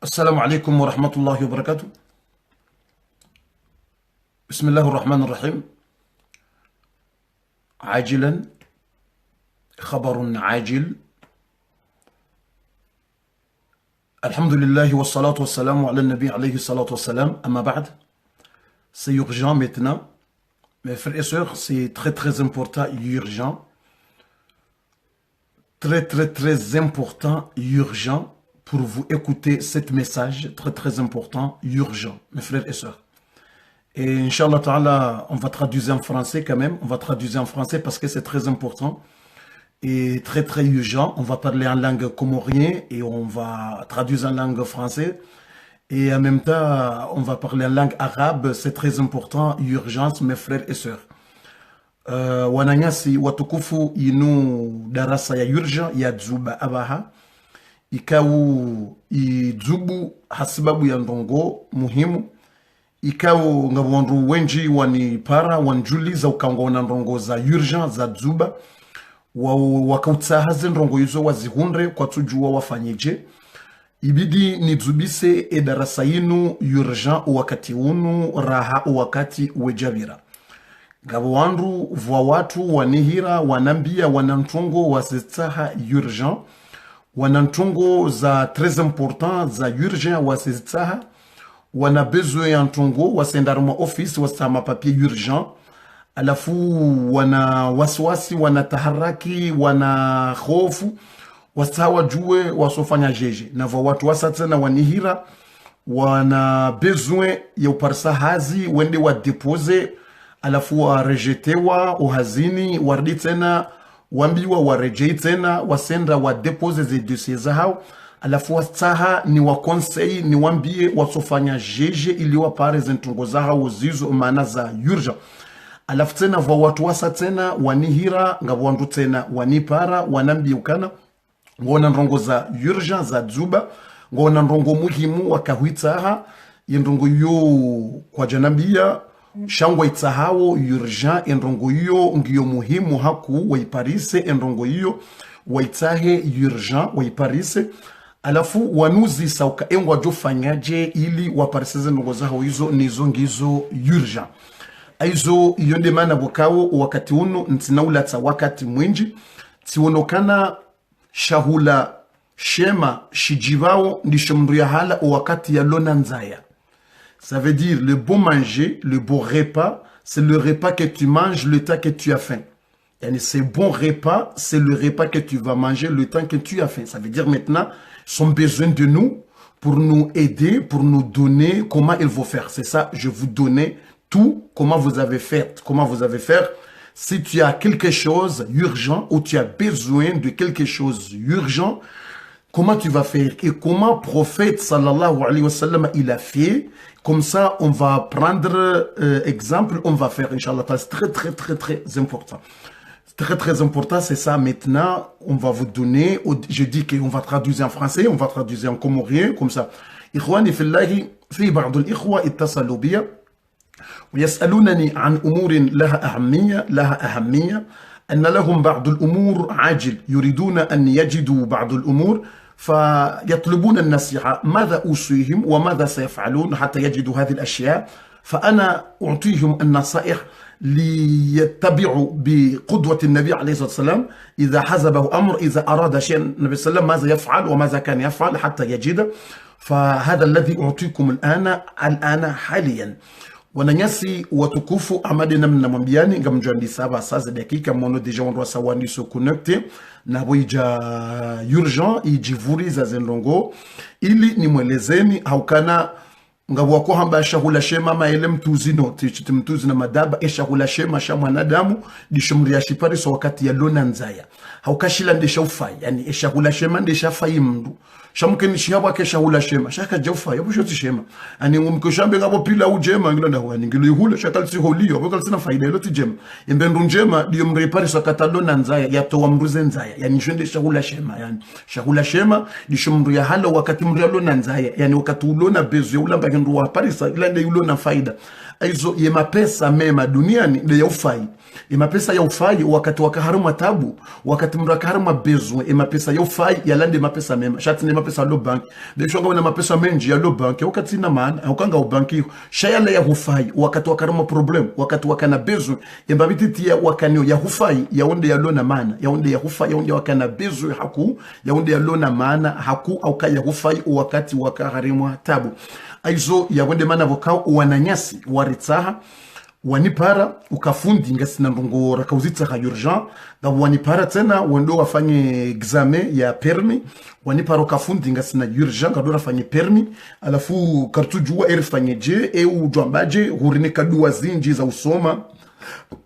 السلام عليكم ورحمة الله وبركاته. بسم الله الرحمن الرحيم. عاجلا خبر عاجل. الحمد لله والصلاة والسلام على النبي عليه الصلاة والسلام. أما بعد, c'est urgent maintenant. Mes frères et sœurs, c'est très important, urgent. Très important, urgent. Pour vous écouter cet message très important, urgent, mes frères et sœurs. Et Inch'Allah Ta'ala, on va traduire en français quand même. On va traduire en français parce que c'est très important et très urgent. On va parler en langue comorienne et on va traduire en langue française. Et en même temps, on va parler en langue arabe. C'est très important, urgence, mes frères et sœurs. Wananyasi watukufu inu darasa ya urgent ya Dzuba Abaha. Ikau idzubu hasibabu ya ndongo muhimu. Ikau ngawandu wenji wanipara wanjuliza ukangona ndongo za urgent za Dzuba. Wakautsahaze ndongo hizo wazihunre kwa tujua wafanyeje. Ibidi nizubise edarasa inu urgent wakati unu raha wakati uwejavira. Ngawandu vwa watu wanihira wanambia wanantongo wasitsaha urgent. Wanantongo za très important za urgent wasitsaha. Wana besoin ya ntongo wasendaruma office wasama papier urgent. Alafu wana waswasi, wana taharaki, wana hofu. Wasawa jue wasofanya jeje. Na watu wasatena wanihira. Wana besoin ya uparsa hazi wende wa depose. Alafu wa rejetewa uhazini wardi tena. Wambiwa warejei tena wasenda wa depose ze dossier zao. Alafu wastaha ni wa conseil ni wambie wasofanya jeje ili wapare zentungo zao uzizo maana za urgent. Alafu tena wa watu wasa tena wanihira ngawandu tena wanipara wanambiukana ngona ndongo za urgent za Dzuba ngona ndongo muhimu wakahuitaha yendongo yo kwa janambia shangwa itsahawo urgent endongo iyo ngiyo muhimu haku waiparise endongo iyo waitahe urgent waiparise. Alafu wanuzi sauka engwa jofanyaje ili wapariseze ndongo zao hizo nizo ngizo urgent. Aizo yonde mana bukawo wakati unu ntinaulata wakati mwinji tionokana shahula shema shijivao ndishomruya hala wakati ya lona nzaya. Ça veut dire le bon manger, le bon repas, c'est le repas que tu manges le temps que tu as faim. Et ce bon repas, c'est le repas que tu vas manger le temps que tu as faim. Ça veut dire maintenant, ils ont besoin de nous pour nous aider, pour nous donner comment il faut faire. C'est ça, je vous donnais tout, comment vous avez fait, comment vous avez fait. Si tu as quelque chose urgent ou tu as besoin de quelque chose urgent, comment tu vas faire et comment prophète sallallahu alayhi wa sallam il a fait. Comme ça, on va prendre exemple, on va faire, Inch'Allah. C'est très important. Très important, c'est ça. Maintenant, on va vous donner, je dis qu'on va traduire en français, on va traduire en comorien, comme ça. إخواني في الله في بعض الإخوة اتصلوا بي ويسألونني عن أمور لها أهمية أن لهم بعض الأمور عاجل يريدون أن يجدوا بعض الأمور فيطلبون النصيحة ماذا أوصيهم وماذا سيفعلون حتى يجدوا هذه الأشياء. فأنا أعطيهم النصائح ليتبعوا بقدوة النبي عليه الصلاة والسلام إذا حزبه أمر إذا أراد شيء النبي صلى الله عليه وسلم ماذا يفعل وماذا كان يفعل حتى يجد. فهذا الذي أعطيكم الآن حاليا. Wananyasi watukufu amade namna mwambiani ngamjwandi saba sasa dakika mwono deja wandwa sawandi so connecte na wija urgent ijivuri za zendongo ili ni mwelezeni haukana ngabu wako hamba shahula shema maele mtuzi no mtuzi na madaba shahula shema mwanadamu dishumri ya shipari so wakati ya lona nzaya haukashila ndesha ufai yani shahula shema ndesha fai mdu shamukeni shihaba ke shahula shema shaka jaufa yabo shoti shema ani ngumkoshambe ngabo pila ujema ngilanda wani ngilihula shakal si holio bakal sina faida loti jema imbendu njema dio mrepari so katalona nzaya yato wa mruze nzaya yani shende shahula shema yani shahula shema dishumri ya hala wakati mrialo nzaya yani wakati ulona bezo ulamba kagendu wa parisa ila nde yulo na faida aizo ye mapesa mema duniani nde ya ufai ye mapesa ya ufai wakati wakaharuma tabu wakati mrakaharuma bezwe ye mapesa ya ufai ya lande mapesa mema shati ne mapesa lo bank de shonga wana mapesa menji ya lo bank wakati na maana ukanga u banki shayala ya ufai wakati wakaruma problem wakati wakana bezwe ye mbabiti ya wakanyo ya ufai ya onde ya lo na maana ya onde ya ufai ya onde wakana bezwe haku ya onde ya lo na maana haku au kaya ufai wakati wakaharuma tabu aizo ya wende mana vokao wananyasi waritsaha wanipara ukafundi ngasi na ndongo rakauzitsa ka urgent da wanipara tena wendo wafanye examen ya permis wanipara ukafundi ngasi na urgent kadora fanye permis alafu kartujua erifanye je ujambaje hurinika dua zinji za usoma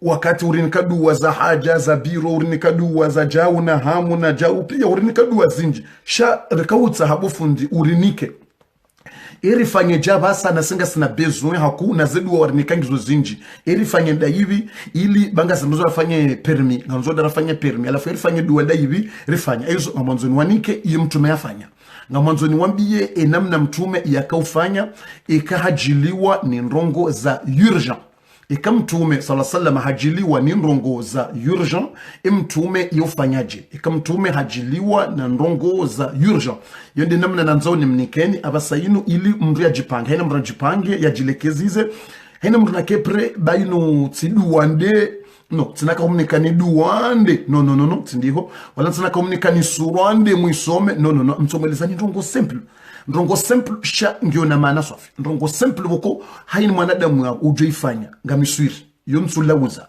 wakati urinika dua za haja za biro urinika dua za jau na hamu na jau pia urinika dua zinji sha rakautsa habufundi urinike erifanye jabasa na singa sina besoin haku na zedu warinikangizo zinji erifanye nda hivi ili banga zinzo afanye permis nganzo da afanye permis alafu erifanye dua da hivi rifanye hizo mwanzo ni wanike iyo mtume afanya na mwanzo ni wambie enamna mtume yakaufanya ikahajiliwa ni ndongo za urgent ikamtume sallallahu alaihi wasallam hajiliwa ni ndongo za urgent imtume yofanyaje ikamtume hajiliwa na ndongo za urgent yonde namna nanzo ni mnikeni abasayinu ili mndu yajipange haina mndu yajipange yajilekezize haina mndu nakepre bainu tsiduwande no tsinaka umnikani duwande no tindiho wala tsinaka umnikani surwande muisome no mtsomelezani ndongo simple sha ngio na maana safi ndongo simple boko haini mwanadamu ya ujoifanya ngamiswiri yo mtsulauza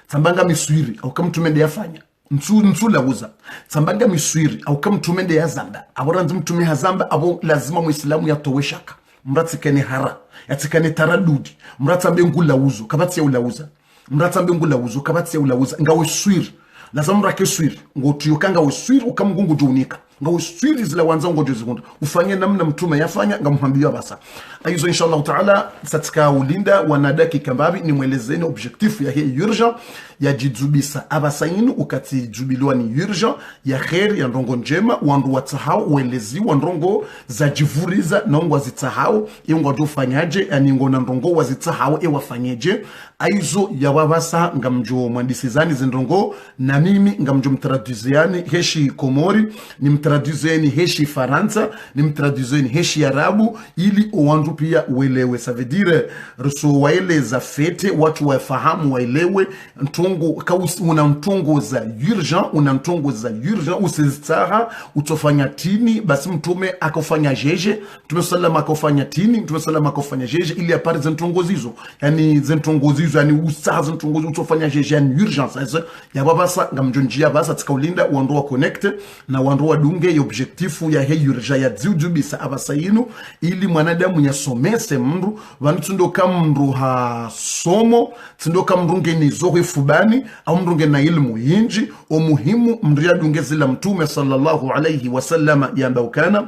tsambanga miswiri au kama tumende yafanya mtsulauza tsambanga miswiri au kama tumende yazamba aboranzi mtume hazamba abo lazima muislamu yatowe shaka mratsikane hara yatsikane taradudi mratsambe ngulauzo kabatsi ya ulauza mratsambe ngulauzo kabatsi ya ulauza ngawe swiri lazima mrake swiri ngotuyokanga uswiri ukamgungu junika ngawe swiri zila wanza ngojo zikunda ufanye namna mtume yafanya ngamhambia basa aizo inshallah taala satika ulinda wanadaki kambabi ni mwelezeni objectif ya hii urgent ya jizubisa abasainu ukati jubilwa ni urgent ya khair ya ndongo njema wandu watsahau uelezi wa ndongo za jivuriza na ngo zitsahau ingo dofanyaje yani ngo na ndongo wazitsahau wafanyeje aizo ya wabasa ngamjo mwandisizani zindongo na mimi ngamjo mtraduziani heshi komori ni mtraduzeni heshi faransa ni mtraduzeni heshi arabu ili wandu pia uelewe ça veut dire ruso waeleza fete watu wafahamu waelewe ntongo kausi una ntongo za urgent usizitaha utofanya tini basi mtume akafanya jeje mtume sallallahu akafanya tini mtume sallallahu akafanya jeje ili apare zentongo zizo yani zentongo zizo yani usaza zentongo zizo utofanya jeje yani urgence sasa ya babasa ngamjonjia basa tikaulinda wandu wa connect na wandu wa dunge objectifu ya hei urgent ya dzujubisa abasayinu ili mwanadamu yasomese mndu vantundo kamndu ha somo tundo kamndu ngeni zohe fubani au mndu ngena ilmu yinji umuhimu mndu yadungezila mtume sallallahu alayhi wasallama yambaukana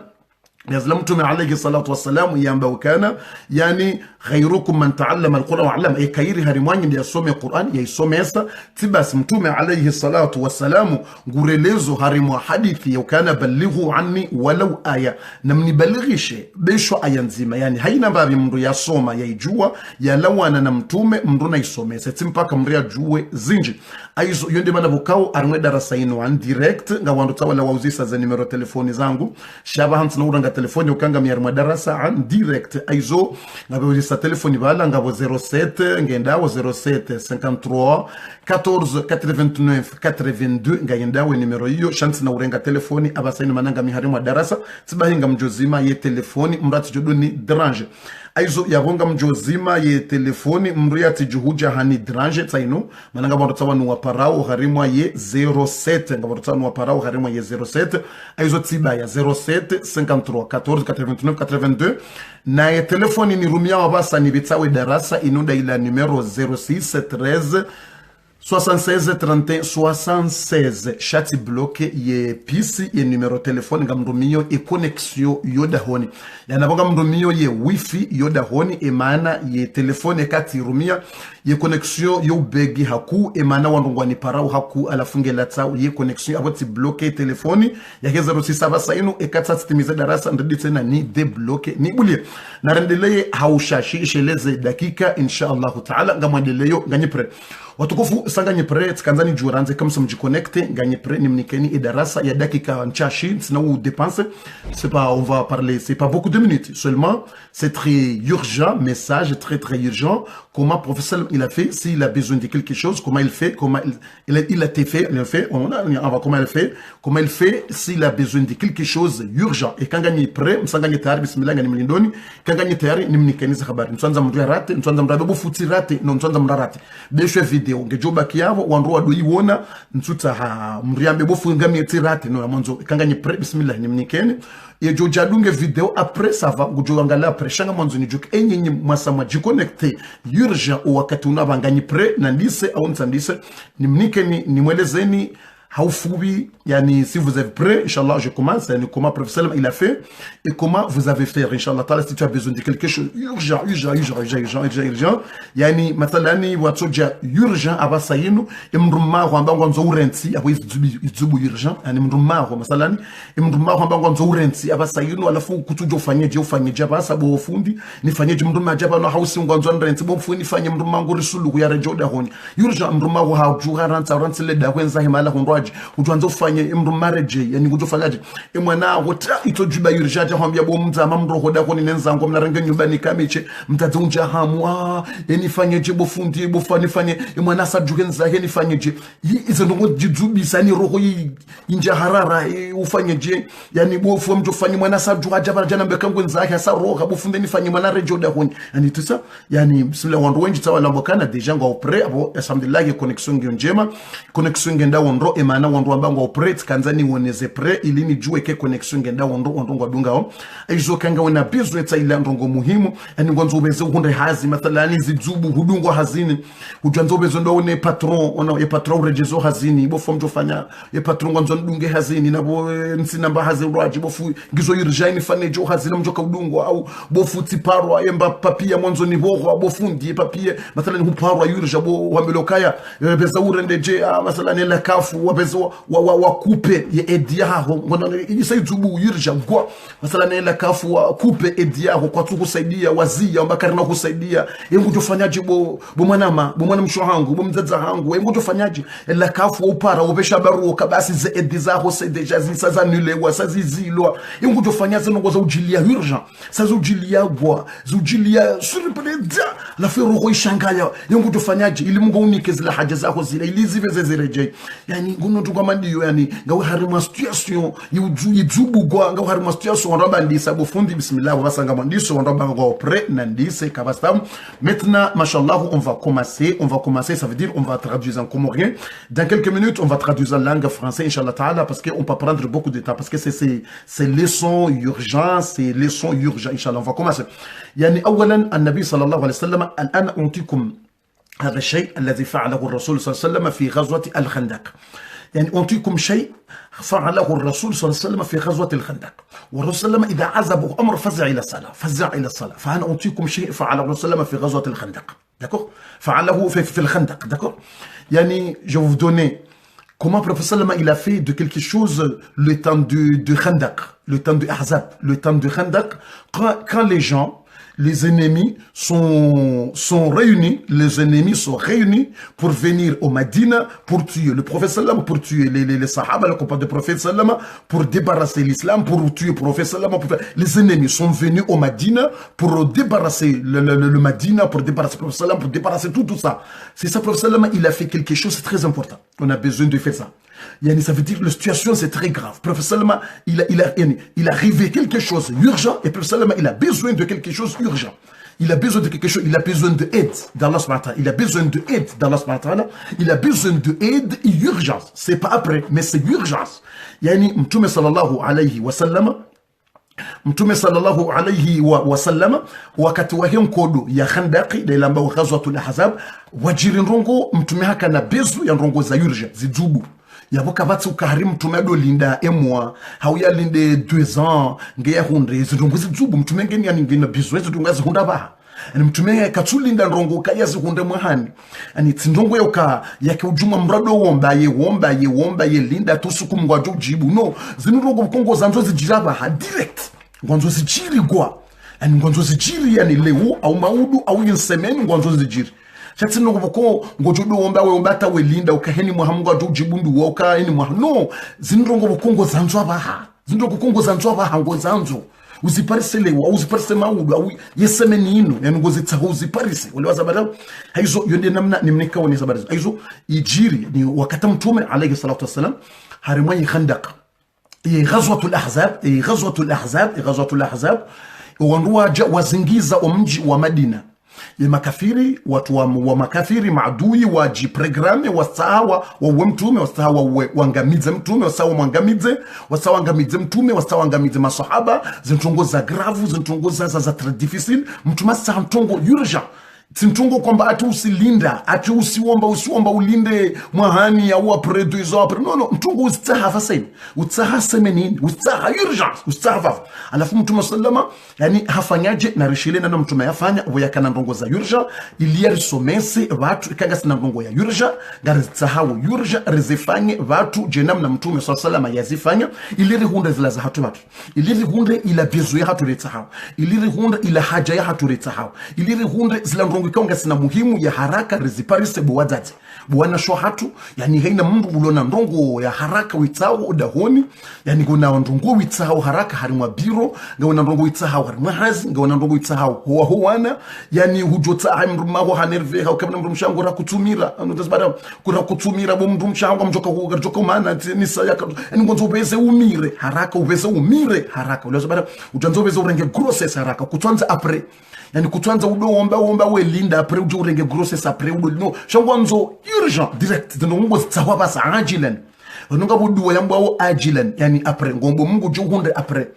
yazla mtume alayhi salatu wassalam yambaukana yani khairukum man ta'allama alquran wa 'allama kairi harimwanyi ndiye asome Qur'an yaisomesa tibas mtume alayhi salatu wassalam ngurelezo harimwa hadithi yakana balighu anni walau aya namnibalighishe besho aya nzima yani haina babi mndu yasoma yaijua yalawana na mtume mndu na isomesa timpaka mndu yajue zinji aizo yonde mana bukao arwe darasa ino an direct ngawandu tawala wauzisa za numero telefoni zangu shaba hans na uranga telefoni ukanga miyarma darasa an direct aizo ngabe sa telefoni bala ngabo 07 ngendawo 07 53 14 89 82 ngayendawo numero hiyo chance na urenga telefoni abasaini mananga miharima darasa sibahinga mjozima ye telefoni mrati jodo ni derange aizo yabonga mjozima ye telefoni mriyati juhuja hani derange tsaino mananga bondo tsawanu waparao harimwa ye 07 ngabo tsawanu waparao harimwa ye 07 aizo tsiba ya 07 53 14 89 82 na ye telefoni ni rumia wabasa ni bitsawe darasa inuda ila numero 06 13 76 31 76 shati bloke ye pisi ye numero telefone nga mrumio e connexion yoda honi yana bonga mrumio ye wifi yoda honi e maana ye telefone kati rumia ye connexion yo begi haku e maana wandongwani parau haku alafunge latau ye connexion aboti bloke telefoni ya ke 06 inu e katsa timiza darasa ndidi tena ni debloke ni bulie na rendeleye haushashi leze dakika inshallah taala ngamwadeleyo nganyipre watukufu sanga pre tkanzani juranze kama se mjiconnecte gagne pre nimnikeni et darasa ya dakika nchashi sinon ou dépense c'est pas on va parler c'est pas beaucoup de minutes seulement c'est très urgent message très urgent comment professeur il a fait s'il a besoin de quelque chose comment il fait comment il a été fait il a fait on va comment il fait s'il a besoin de quelque chose urgent et quand gagne pre msanga tayari bismillah ngani mlindoni quand gagne tayari nimnikeni za habari mswanza mrate mswanza mrabe bufuti rate no mswanza mrarate besho video ngejoba kiyavo wandu wadu iwona ntuta ha mriambe bofu ngami tirate no amanzo kanganye pre bismillah nimnikeni ye joja dunge video après ça va gujo ngala après shanga manzo ni juk enyenye mwasama jiconnecte urgent wakati unabanganye pre na ndise au nsandise nimnikeni nimwelezeni haufubi yani si vous êtes prêts inchallah je commence yani comment professeur il a fait et comment vous avez fait inchallah taala si tu as besoin de quelque chose urgent yani mathalani watoja urgent abasayinu imruma kwamba ngonzo urenti abo izubu urgent yani imruma kwa mathalani imruma kwamba ngonzo urenti abasayinu alafu kutujo ufanyeje abasa bo fundi nifanyeje mruma jaba no hausi ngonzo urenti bo fundi fanye mruma ngorisulu ku ya rejoda honi urgent mruma wa haujuga ranta le da kwenza himala hondwa ujuanza ufanye imrumareje yani kujofanyaje emwana wota itojuba yurjaje hambia bo mzama mrohoda ko ninenzango mnarenga nyumbani kamiche mtazunja hamu yani fanyeje bo fundi bo fanye emwana sajukenza yani fanyeje izo ndongo jidubisa ni roho inja harara ufanyeje yani bo fu mjofanye mwana sajuka jabara jana mbekango nzake asa roho bo funde nifanye mwana rejo da honi yani tusa yani bismillah wandu wenji tawala mbokana deja ngo pre abo alhamdulillah connexion njema connexion ngenda wondro na wandu ambango operate kanzani woneze pre ili ni jue ke connection ngenda wandu ngwadunga ho ejo kanga wona bezo etsa ile ndongo muhimu yani ngonzo ubeze ukunde hazi mathalani zizubu hudungo hazini ujanzo bezo ndo one patron ona e patron rejezo hazini bo fom jofanya e patron ngonzo ndunge hazini na bo nsinamba hazini rwaji bo fu ngizo yirjaini fane jo hazini mjoka udungo au bo futi parwa emba papia mwanzo ni bo bo fundi papia mathalani huparwa yirja bo wambelokaya beza urendeje mathalani la kafu wabezo wa coupe ediaho ngona isaizubu yirja gwa masalana la kafu wa coupe ediaho kwa tukusaidia wazia mbakari na kusaidia yengu tufanyaje bo mwana mshohangu bo mzaza hangu yengu tufanyaje la kafu upara ubesha baru kabasi ze edizaho se deja zisaza nulewa sazizilwa yengu tufanyaze ngo za ujilia yirja saza ujilia gwa zujilia surpreda la feru ishangaya yengu tufanyaje ili mungu unike zile haja zako zile ilizive zereje yani ngono tukwamadiyo yani ngawe harima situation yizubu gwa ngawe harima situation wandaba ndisa bufundi bismillah basanga mandiso wandaba ngo prêt nandise kabastam maintenant machallah on va commencer ça veut dire on va traduire en comorien dans quelques minutes on va traduire en langue française inchallah taala parce que on peut prendre beaucoup de temps parce que c'est leçon urgent inchallah on va commencer yani اولا النبي صلى الله عليه وسلم الان انتكم هذا الشيء الذي فعله الرسول صلى الله عليه وسلم في غزوة الخندق يعني أعطيكم شيء فعله الرسول صلى الله عليه وسلم في غزوة الخندق والرسول صلى الله عليه وسلم إذا عزبه أمر فزع إلى الصلاة فأنا أعطيكم شيء فعله الرسول صلى الله عليه وسلم في غزوة الخندق d'accord فعله في الخندق d'accord يعني je vais vous donner comment le prophète sallam il a fait de quelque chose le temps de Khandaq le temps de Ahzab le temps de Khandaq quand les gens les ennemis sont réunis, pour venir au Madina pour tuer le prophète sallam, pour tuer les sahaba, le compagne du prophète sallam, pour débarrasser l'islam, pour tuer le prophète sallam. Les ennemis sont venus au Madina pour débarrasser le Madina, pour débarrasser le prophète sallam, pour débarrasser tout ça. C'est ça, le prophète sallam, il a fait quelque chose de très important. On a besoin de faire ça. Yani, ça veut dire que la situation c'est très grave. Le prophète sallam, il a rêvé quelque chose urgent et le prophète sallam, il a besoin de quelque chose urgent. Il a besoin de quelque chose, il a besoin d'aide d'Allah subhanahu wa ta'ala. Il a besoin d'aide d'Allah subhanahu wa ta'ala. Il a besoin d'aide et urgence. C'est pas après, mais c'est urgence. Yani, Mtume sallallahu alayhi wa sallam, mtume sallallahu alayhi wa sallama wakati wa hiyo nkodo ya Khandaqi ile ambayo ghazwatul ahzab wajiri ndongo mtume haka na bezu ya ndongo za yurja zidubu yaboka batsu kahari mtume ado linda emwa hauya linde 2 ans ngeya hundre zidongo zidubu mtume ngeni ya ngena bezu zidongo zihunda ba ani mtume katsulinda ndongo kaya zihunde mwahani ani tsindongo yoka yake ujuma mrado womba ye linda tusuku mngwajo jibu no zinundongo bukongo zanzo zijiraba ha direct ngwanzo zijiri kwa ani ngwanzo zijiri yani leo au maudu au yinsemeni ngwanzo zijiri chatsi no boko ngojodo womba ta welinda ukaheni muhamungu ajujibundu ukaheni no zinrongo bukongo zanzo abaha zinrongo bukongo zanzo abaha ngo zanzo uziparise leo au uziparise maudu au yesemeni ino yani ngozi tsaho uziparise wale wazabara haizo yonde namna nimnika woni zabara haizo ijiri ni wakati mtume alayhi salatu wasalam harimai Khandaq غزوة الأحزاب وانروا wazingiza mji wa Madina ya makafiri watu wa makafiri maadui waji programe wasawa wa mtume wasawa wangamize mtume wasawa wangamize mtume wasawa wangamize masahaba zintongoza gravu zintongoza za difficile mtume sa ntongo urgent Sintungo kwamba ati usilinda, ati usiomba ulinde mwahani au après 2 ans après. Non, mtungo ustaha fasemi. Ustaha semenini, ustaha urgence, ustaha vafu. Alafu mtume sallama, yani hafanyaje na rishile na mtume yafanya, voyaka na ndongo za urgence, ilia risomese watu, ikagasi na ndongo ya urgence, gari zitahawu urgence, rizifanye watu, jenam na mtume sallama yazifanya, iliri hunde zila za hatu watu. Iliri hunde ila bezu ya hatu retahawu. Iliri hunde ila haja ya hatu retahawu. Iliri hunde zila ngonga sina muhimu ya haraka riziparise buwadati buwana sho hatu yani haina mundu ulona ndongo ya haraka witao udahoni yani ngona ndongo witao haraka harimwa biro ngona ndongo witao harimwa hazi ngona ndongo witao huwana yani hujota amruma ho hanerve ha kabna mndu mshango ra kutumira ndazibara kura kutumira bo mndu mshango mjoka mana nisa ya yani ngonzo beze umire haraka ubeze umire haraka ulazibara utanzo beze urenge process haraka kutwanza apre yani kutwanza udomba welinda apre uje urenge grosses apre udo no shangwanzo urgent direct ndongo zitsawa basa ajilan nonga budu yambo awo ajilan yani apre ngombo mungu juhunde apre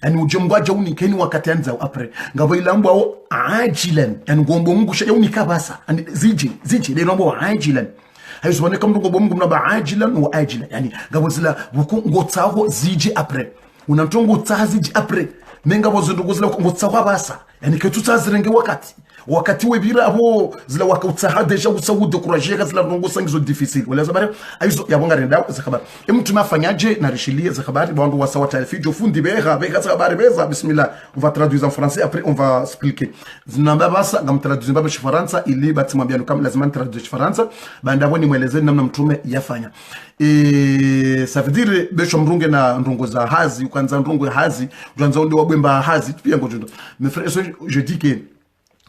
yani uje mgwaje unikeni wakati anza apre ngabo ilambo awo ajilan yani ngombo mungu shaya unika basa and ziji le nombo ajilan haizwane kam ngombo mungu mnaba ajilan wa ajilan yani ngabo zila ngotsaho ziji apre unantongo tsaziji apre menga bozo nduguzila ngotsaho basa yani ketutazirenge wakati webira abo zila wakautsaha deja usawude kurajeka zila ndongo sangizo difficile wala zabare aizo yabonga renda zakhabari mtu mafanyaje na rishilie zakhabari bandu wasawa talifijo fundi beha zakhabari beza bismillah on va traduire en français après on va expliquer zinamba basa ngam traduire baba Kifaransa ili batimwambia kama lazima traduire Kifaransa banda boni mwelezeni namna mtume yafanya ça veut dire besho mrunge na ndongo za hazi ukanza ndongo ya hazi uanza ndio wabwemba hazi pia ngojo mais frère je dis que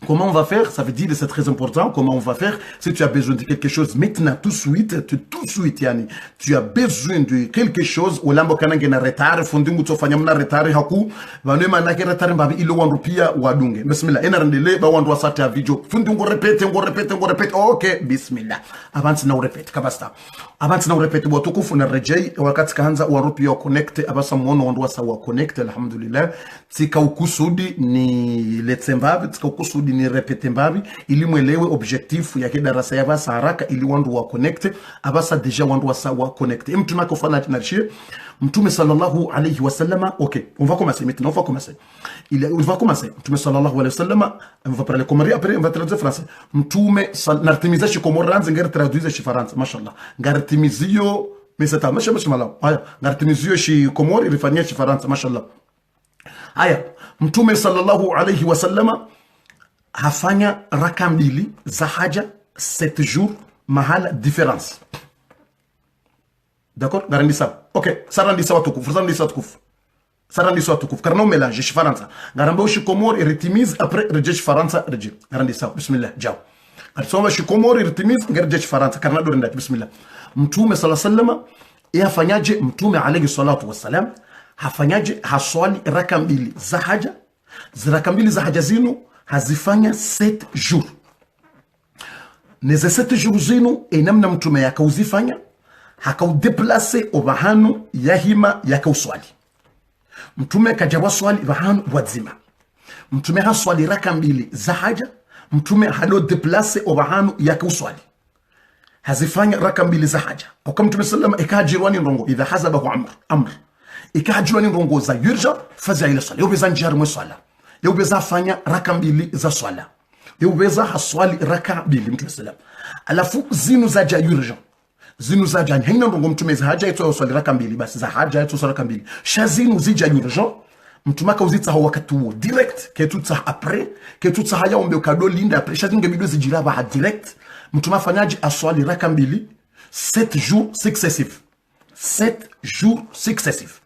comment on va faire? Ça veut dire que c'est très important. Comment on va faire? Si tu as besoin de quelque chose maintenant, tout de suite, yani, tu as besoin de quelque chose. Ou l'ambo kanange na retard, fondi muto fanya mna retard haku. Vanu manake retard mbabi ilo wandu pia wadunge. Bismillah. Ena rendele ba wandu wasate a video. Fundi ngo répète. Ok, bismillah. Avanti na urepete kabasta. Avanti na urepete bo tukufu na rejei wakati kaanza warupi ya connect abasa muono wandu wasa wa connect alhamdulillah. Tika ukusudi ni letsembabi, tika ukusudi ni repete mbabi ili mwelewe objectif ya darasa ya basa haraka ili wandu wa connect abasa deja wandu wasa wa connect mtu nako fana tinarishie mtume sallallahu alayhi wa sallama. Ok, on va commencer maintenant, on va commencer mtume sallallahu alayhi wa sallama, on va parler comment après on va traduire français mtume nartimiza shi komoranze ngari traduire shi faransa mashallah ngartimizio mesata mashallah haya ngartimizio shi komori rifanyia shi faransa mashallah haya mtume sallallahu alayhi wa sallama hafanya raka mbili za haja 7 jours mahala différence. D'accord? Garandisa. Ok, sarandisa watukufu, sarandisa watukufu. Karna mélange shifaransa. Garamba shikomor ritimiz après reje shifaransa reje. Garandisa. Bismillah. Ciao. Arsoma shikomor ritimiz ngereje shifaransa. Karna dorenda. Bismillah. Mtume sallallahu alayhi wasallam yafanyaje mtume alayhi salatu wassalam hafanyaje haswali raka mbili za haja. Ziraka mbili za haja zinu hazifanya 7 jours. Neze 7 jours zinu enamna mtume yakauzifanya hakaudeplace obahanu yahima yakauswali. mtume kajawa swali vahanu wazima mtume ha swali raka mbili za haja mtume hado deplace obahanu yake uswali hazifanya raka mbili za haja au kama mtume sallama ikajirwani ndongo idha hazabahu amr ikajirwani ndongo za yurja faza ila swala yobeza njar mwe swala yobeza fanya raka mbili za swala yobeza haswali raka mbili mtume sallama alafu zinu za yurja zinu za jani haina ndongo mtume za haja yetu swali raka mbili basi za haja yetu swali raka mbili shazinu zija yurja mtume akauzitsa ho wakati huo direct ketutsa après ketutsa haya ombe ukado linda après shazinu ngebido zijiraba ha direct mtume afanyaje aswali raka mbili 7 jours successifs 7 jours successifs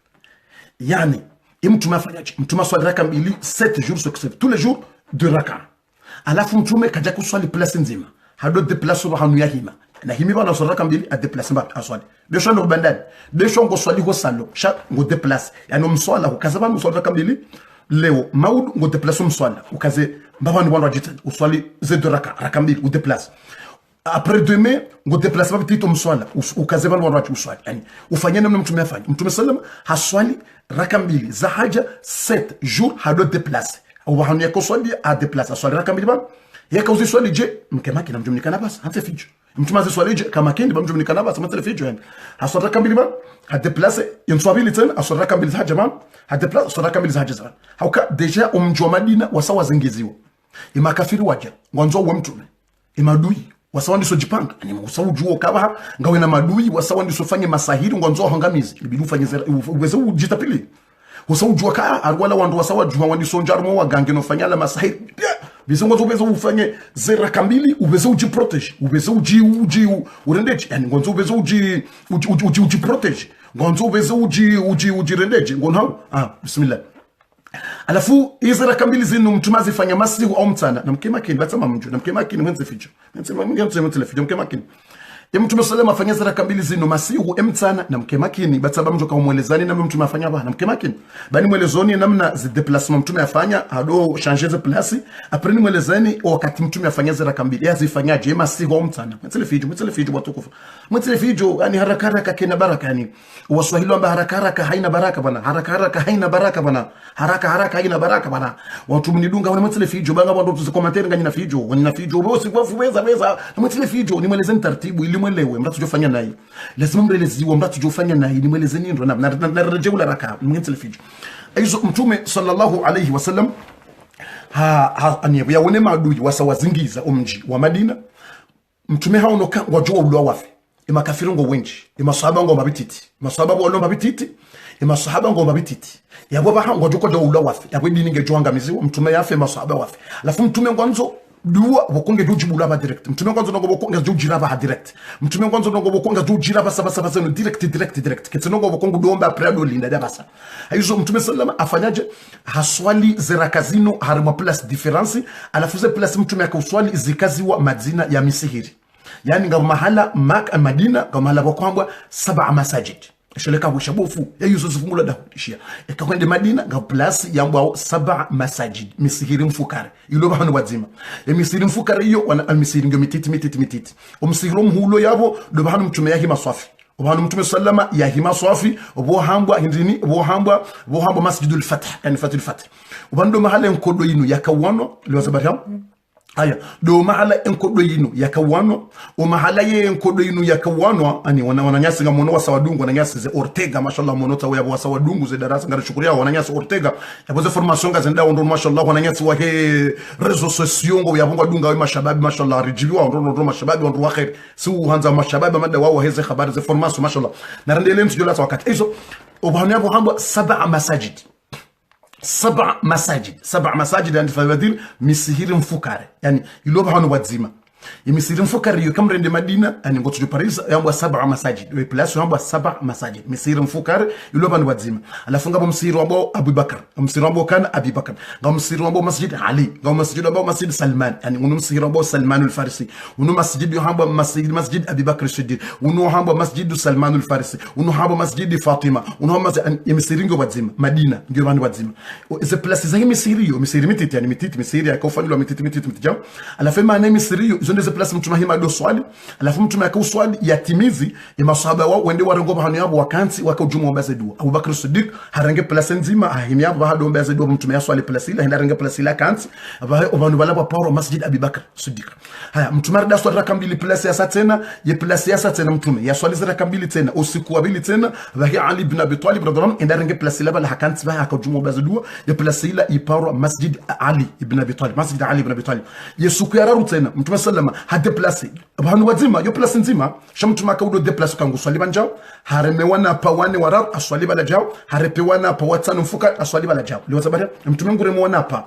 yani mtume afanyaje mtume aswali raka mbili 7 jours successifs tous les jours de raka alafu mtume kaja kuswali place nzima hado de place hanu ya hima na himi bana swali raka mbili a déplacer mba aswali de shondo bandani de shongo swali ho salo cha ngo déplacer yani mswala ukazaba mswali raka mbili leo maud ngo déplacer mswala ukaze mbaba ni wanajita uswali z2 raka mbili u déplacer après demain ngo déplacer ba tito mswala ukaze bana wanajita uswali yani ufanye namna mtume afanye mtume sallama haswali raka mbili za haja 7 jours hado déplacer au bahanu yako swali a déplacer swali raka mbili ba yaka uziswali je mkemaki na mjumnikana basi hata fijo mtume aziswalije kama kendi ba mjumnikana basi matele fijo yani haswali raka mbili ba ha déplacer yonswabili tena aswali raka mbili za haja ba ha déplacer aswali raka mbili za haja za hauka deja umjwa Madina wasawa zingiziwa imakafiri waja ngwanzo wa mtume imadui wasawa ndiso jipanga ni musawu juo kaba ngawe na madui wasawa ndiso fanye masahiri ngwanzo hangamizi ibidu fanye uweze ujitapili wasawu juo ka arwala wandu wasawa juo wandiso njarmo wagange no fanyala masahiri bizongo zobeza ufanye zera kambili ubeze ujiprotege ubeze uji urendeje yani ngwanzo ubeze uji protege ngwanzo ubeze uji rendeje ngonha bismillah alafu izera kambili zinu mtumazi fanya masihu au mtana na mkema kini batama mju na mkema kini mwenze ficho mwenze mwenze ficho mkema kini ya mtume sallallahu afanya zera kambili zinu masihu mtana na mkema kini bataba mju kwa mwelezani na mtume afanya ba na mkema kini bani mwelezoni namna zi déplacement mtume afanya hado changer de place après ni mwelezani wakati mtume afanya zera kambili yazifanyaje masihu au mtana mwenze ficho watukufu mwenze ficho yani haraka kina baraka yani waswahili amba haraka haina baraka bana haraka haina baraka bana haraka haina baraka bana watu mnidunga wana mwenze ficho banga watu tuzikomanteni ngani ficho wani ficho bosi kwa fuweza na mwenze ficho ni mwelezeni taratibu ili mwelewe mratu jofanya nayi lazima mreleziwa mratu jofanya nayi ni mwelezeni ndo na rejula raka mwenze ficho aizo mtume sallallahu alayhi wasallam aniye yaone maadui wasawazingiza umji wa Madina mtume haonoka wajua ulwa wafi imakafiri ngo wenji imasahaba ngo mabititi masahaba ngo mabititi imasahaba ngo mabititi yabo baha ngo joko ulwa wafi yabo dini ngejwanga miziwa mtume yafe masahaba wafi alafu mtume ngwanzo duwa bokonge dujibula ba direct mtume ngwanzo ngo bokonge dujira ba direct mtume ngwanzo ngo bokonge dujira ba saba zeno direct keteno ngo bokonge domba prado linda dabasa aizo mtume sallama afanyaje haswali zerakazino harima place difference alafu ze place mtume akaswali zikaziwa Madina ya misihiri yani ngam mahala Madina ngam mahala bokwambwa 7 masajid sholeka bushabufu ya yuzo zifumula da ishia ikakwende Madina ngam place yambwa 7 masajid misihiri mfukare ilo bahano wazima misihiri mfukare hiyo wana almisihiri ngyo mititi umsihiro mhulo yabo do bahano mtume yahi maswafi obahano mtume sallama yahi maswafi obo hambwa hindini obo hambwa masjidul fath yani fatul fath obando mahala enkodo yinu yakawano liwazabariam aya do mahala enkodo yinu yakawano o mahala ye enkodo yinu yakawano ani wananyasi nga mono wasawadungu wananyasi ze Ortega mashallah mono tawe yabo wasawadungu ze darasa ngara shukuria wananyasi Ortega yabo ze formation ga zenda ondo mashallah wananyasi wa he rezo sociaux yabo ngadunga wa mashababi mashallah rijibiwa ondo mashababi ondo wa khair su hanza mashababi mada wao heze habari ze formation mashallah na rendele msjola wakati hizo obahano yabo hamba 7 masajid 7 masajid yani fadil misihiri mfukare yani iloba hano wazima imisiri mfukare yo kamrende Madina yani ngoto Paris yamba 7 masajid we place yamba 7 masajid misiri mfukare iloba hano wazima alafunga bo msiri wabo Abubakar msiri wabo kana Abubakar ngam msiri wabo Masjid Ali ngam masjid wabo Masjid Salman yani uno msiri wabo Salman al-Farisi uno masjid yo hamba masjid Abubakar Siddiq uno hamba masjid Salman al-Farisi uno hamba masjid Fatima uno hamba imisiri ngo wazima Madina ndio bani wazima ze place za misiri yo misiri mititi yani mititi misiri yakofanywa mititi jam alafema na misiri yo izonde ze place mtume hima do swali alafu mtume akauswali yatimizi ya masahaba wao wende warengo bahanu yabo wakansi wakaujuma ombaze dua Abubakar Siddiq harenge place nzima ahimi yabo bahado ombaze dua mtume ya swali place ila hendarenge place ila kansi abantu balaba paro masjid Abubakar Siddiq haya mtume arda swali rakambili place ya satena ye place ya satena mtume ya swali zira kambili tena usiku wabili tena bahi Ali ibn Abi Talib radhiallahu anhu hendarenge place ila bala hakansi baha akaujuma ombaze dua ya place ila iparo masjid Ali ibn Abi Talib masjid Ali ibn Abi Talib yesuku yararu tena mtume sallama hade place abantu wazima yo place nzima shamtuma kaudo de place kangu swali banjao haremewana pa wane warar aswali bala jao harepewana pa watano mfuka aswali bala jao leo sabata mtume ngure muona pa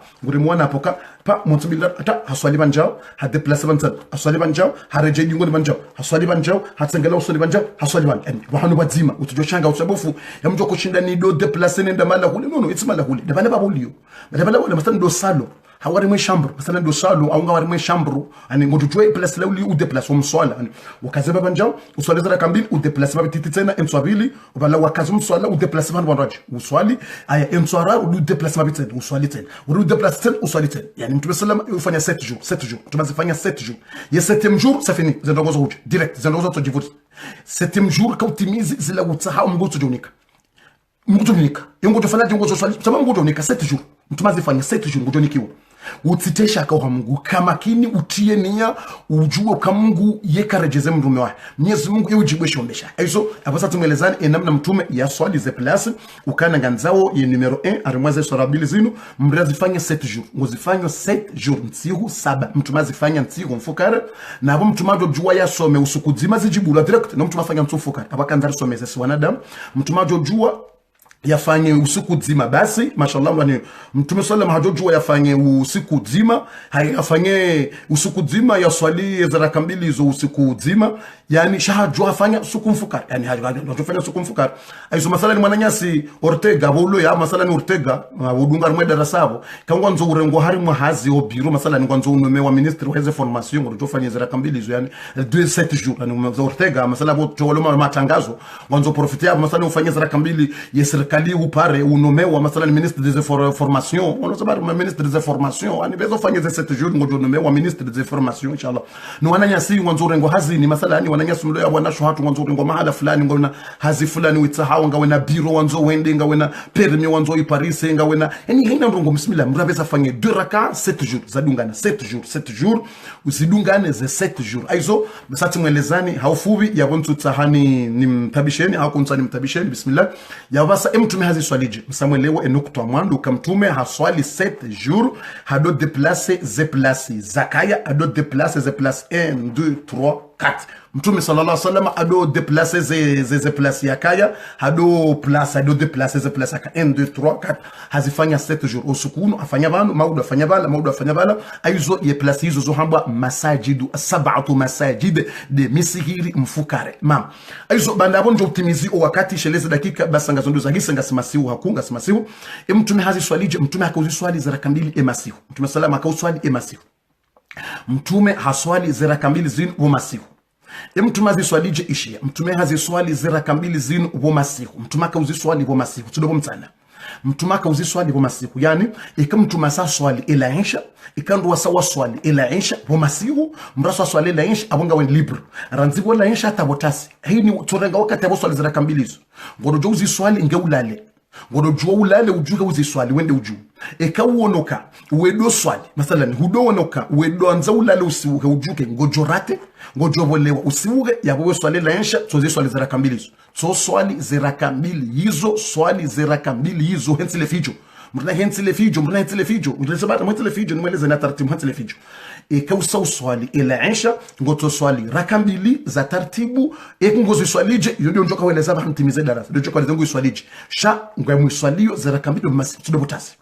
pa mutubila ata aswali banjao hade place banza aswali banjao hareje ngone banjao aswali banjao hatsengela uswali banjao aswali ban abantu wazima utujoshanga usabofu ya mtu kushinda ni do de place nenda mala huli no it's mala huli de bala babulio de bala wala masana do salo hawari mwe shambro masana do salo au ngawari mwe shambro ani ngotujwe place la uli u de place umswala ani wakazeba banjao uswali zara kambili u de place babititi tena emswabili ubala wakazu umswala u de place ban bandaji uswali aya emswara u de place babititi uswali tena u de place tena uswali tena yani mtume sallam ufanya 7 jours tumazifanya 7 jours ya 7e jour ça finit zendogozo huja direct zendogozo tojivuti 7e jour kautimizi zila utaha mgutu jonika yongo fanya jongo swali sama mgutu jonika 7 jours mtumazifanya 7 jours ngujonikiwa utsitesha kwa Mungu kama kini utie nia ujue kwa Mungu yekarejeze mtume wake Mwenyezi Mungu yujibwesha ombesha hizo abasa tumelezani enamna mtume ya swali ze place ukana ganzao ye numero 1 arimwaze sorabili zinu mrazifanya 7 jours ngozifanya 7 jours ntsihu 7 mtume azifanya ntsihu mfukara na abo mtume jua ya some usukuzima zijibula direct na mtume afanya mfukara abakanzari some sisi wanadamu mtume jua yafanye usiku zima basi mashallah yani mtume sallam hajojua yafanye usiku zima hayafanye usiku zima ya swali za raka mbili hizo usiku zima yani shahajua afanya usiku mfukara yani hajafanya usiku mfukara aizo masala ni mwananyasi Ortega bolo ya masala ni Ortega udunga rumwe darasabo kangwa nzo urengo hari mwa hazi obiro masala ni kwanzo unome wa ministre wa formation ngo tofanye za raka mbili hizo yani 7 jours yani mzo Ortega masala bo toloma matangazo kwanzo profitia masala ufanye za raka mbili yes kali upare unomewa masala ni ministre des formations on sababu ministre des formations ani bezo fanye 7 jours ngo nomewa ministre des formations inshallah no wananyasi ngwanzo rengo hazi ni masala ni wananyasi mlo ya bwana sho hatu ngwanzo rengo mahala fulani ngona hazi fulani witsahawa ngawena biro wanzo wende ngawena permis wanzo i Paris ngawena yani hina ndongo bismillah mrabeza fanye 2 raka 7 jours zadungana 7 jours usidungane ze 7 jours aizo msati mwelezani haufubi ya bontu tsahani ni mtabisheni au kuntsani mtabisheni bismillah ya basa mtume hazi swalije msamwelewa enukutwa mwandu kamtume haswali 7 jours hado deplace ze place zakaya hado deplace ze place 1 2 3 4 mtume sallallahu alaihi wasallam hado deplace ze place yakaya hado place hado deplace ze place aka 1 2 3 4 hazifanya 7 jours usukunu afanya banu maudu afanya bala aizo ye place hizo zohamba masajidu 7 masajid de misihiri mfukare mam aizo banda bonjo optimizi wakati sheleze dakika basanga zondo zagisa ngasimasiu hakunga simasiu mtume hazi swalije mtume akauzi swali za raka mbili emasihu mtume salama akauswali emasihu mtume haswali za raka mbili zin umasihu mtume hazi swalije ishia mtume hazi swali za raka mbili zin umasihu mtume akauzi swali umasihu tudobo mtana mtume akauzi swali umasihu yani ikamtume sa swali ila insha ikandu sawa swali ila insha umasihu mraso swali ila insha abonga wen libre ranzibo la insha tabotasi hii ni turenga wakati abo swali za raka mbili hizo ngodo uzi swali ngeulale ngodo jua ulale ujuga uzi swali wende uju ekawuonoka wedo swali masalan hudo wonoka wedo anza ulale usiuke ujuke ngojorate ngojobolewa usiuke yabo swali la insha tozi swali za raka mbili hizo so swali za raka mbili hizo swali za raka mbili hizo hensile fijo mrna hensile fijo mresabata hensile fijo nimweleze na taratibu hensile fijo ekausa uswali ila insha ngoto swali raka mbili za taratibu ngozo swalije yodio njoka weleza bamtimize darasa ndio njoka lengo swalije sha ngwa swalio za raka mbili masido botasi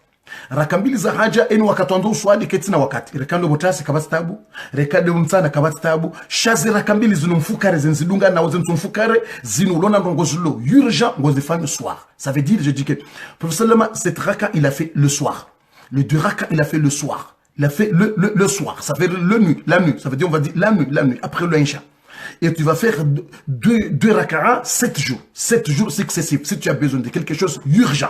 raka mbili za haja eni wakatondo uswali ketina wakati rekando botasi kabatabu rekado mtsana kabatabu shazi raka mbili zinumfukare zinzidunga na zinumfukare zinulona ndongozulo urgent ngozifanye soir ça veut dire je dis que professeur Lema cette raka il a fait le soir le 2 raka il a fait le soir. Il a fait le soir, ça fait la nuit, ça veut dire on va dire la nuit, après le insha. Et tu vas faire 2 raka'a 7 jours successifs. Si tu as besoin de quelque chose urgent,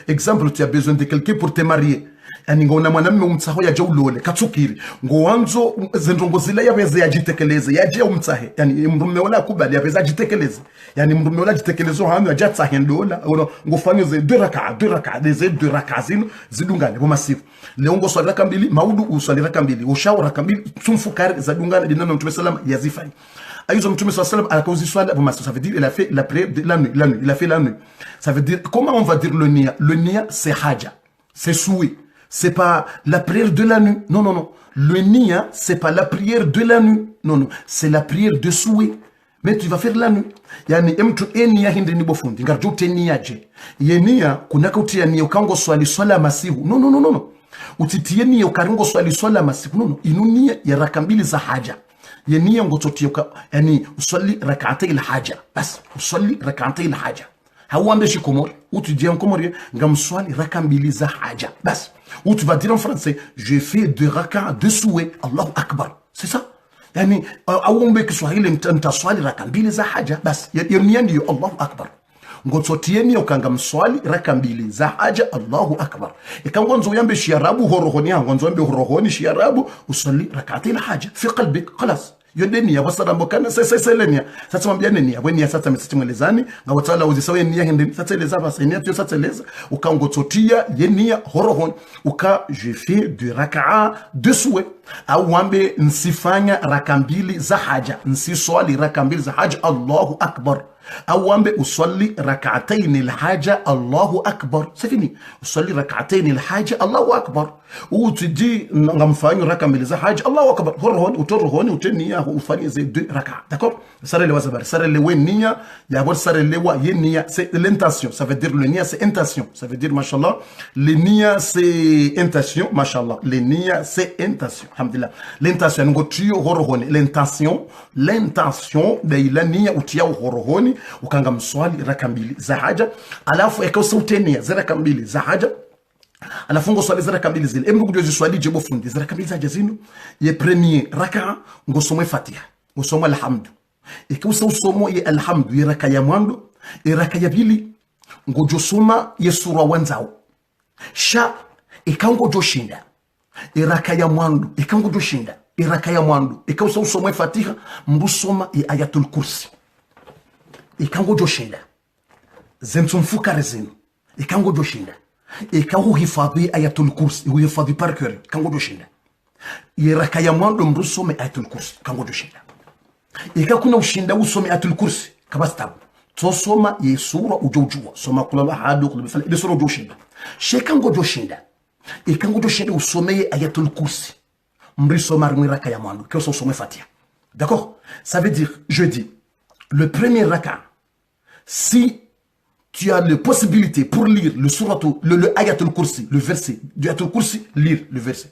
exemple, tu as besoin de quelqu'un pour te marier. yani ngona mwanamume umtsaho yaje ulole katsukiri ngowanzo zendongo zile yabeze yajitekeleze yaje umtsahe yani mrume wala kubali yabeze yajitekeleze yani mrume wala jitekeleze hano yaje tsahe ndola ngofanye ze 2 raka deze 2 raka zino zidungane bo masifu leo ngo swali raka mbili maudu uswali raka mbili ushauri raka mbili tumfukari za dungane dinana mtume sallam yazifai aïzo mtume sallam akauzi swali bo masifu ça veut dire il a fait la prière de la nuit il a fait la nuit ça veut dire comment on va dire le nia c'est haja c'est souhait. C'est pas la prière de la nuit. Non, non, non. Le nia, c'est pas la prière de la nuit. Non, non. C'est la prière de souhait. Mais tu vas faire la nuit. Yani, mtu nia hindi ni bofundi. Ngarjo te nia je. Ye nia, kunaka utia nia ukango swala masihu. Non, non, non, non. Utitie nia ukaringo swala masihu. Non, non. Inu nia ya rakambili za haja. Ye nia ngototia yani, uswali rakate ila haja. Bas, uswali rakate ila haja. Hawambe shikomori. Ou tu dis en comorien, ngamswali rakambili za haja. Bas. Ou tu vas dire en français, je fais 2 raka de souhait, Allahu Akbar. C'est ça. Yani, awombe kiswahili mtaswali rakambili za haja. Bas, yirniandi yo Allahu Akbar. Ngotsotieni okanga mswali rakambili za haja, Allahu Akbar. Ikangonzo yambe shiarabu horohoni, ngonzo yambe horohoni shiarabu, usalli rakati la haja. Fi qalbik, khalas. Yodenia wasara mbokana selenia sasa mwambia nia weni sasa mesitimwelezani nga watala uzisawe nia hindi sasa eleza basa nia tu sasa eleza ukangotsotia yenia horohon uka je fais 2 raka'a de souhait au wambe nsifanya rakambili za haja nsiswali rakambili za haja Allahu Akbar au wambe usalli rak'atayn al-haja Allahu Akbar c'est fini usalli rak'atayn al-haja Allahu Akbar ou tu dis ngamfanyo rakambili za haja Allahu Akbar horohon utorohon utenia ufanye ze 2 raka d'accord sarele wazabar sarele wenia ya bor sarele wa yenia c'est l'intention ça veut dire le nia c'est intention ça veut dire machallah le nia c'est intention machallah le nia c'est intention alhamdulillah l'intention ngotio horohoni l'intention de la nia utia horohoni ukanga mswali rakambili za haja alafu ekosutenia za rakambili za haja alafungo swali za rakambili zile embu kudio swali jebo fundi za rakambili za jazino ye premier raka ngosomwe fatiha ngosomwe alhamdu ikiusa usomo ye alhamdu ye raka ya mwando ye raka ya pili ngojosoma ye sura wanzao sha ikango joshinda ye raka ya mwando ikango joshinda ye raka ya mwando ikiusa usomwe fatiha mbusoma ye ayatul kursi ikango joshinda zentsumfuka zinu ikango joshinda ikahu hifadhi ayatul kursi uhifadhi par cœur kango joshinda yeraka ya mwando mbusome ayatul kursi kango joshinda ikakuna ushinda usome ayatul kursi kabastabu tosoma yesura ujojua soma kula hadu kula bifala ile sura ujoshinda shekango joshinda ikango joshinda usome ayatul kursi mbrisoma raka ya mwando que usome fatiha d'accord ça veut dire je dis le premier raka si tu as la possibilité pour lire le ayatul kursi, le verset du ayatul kursi, lire le verset.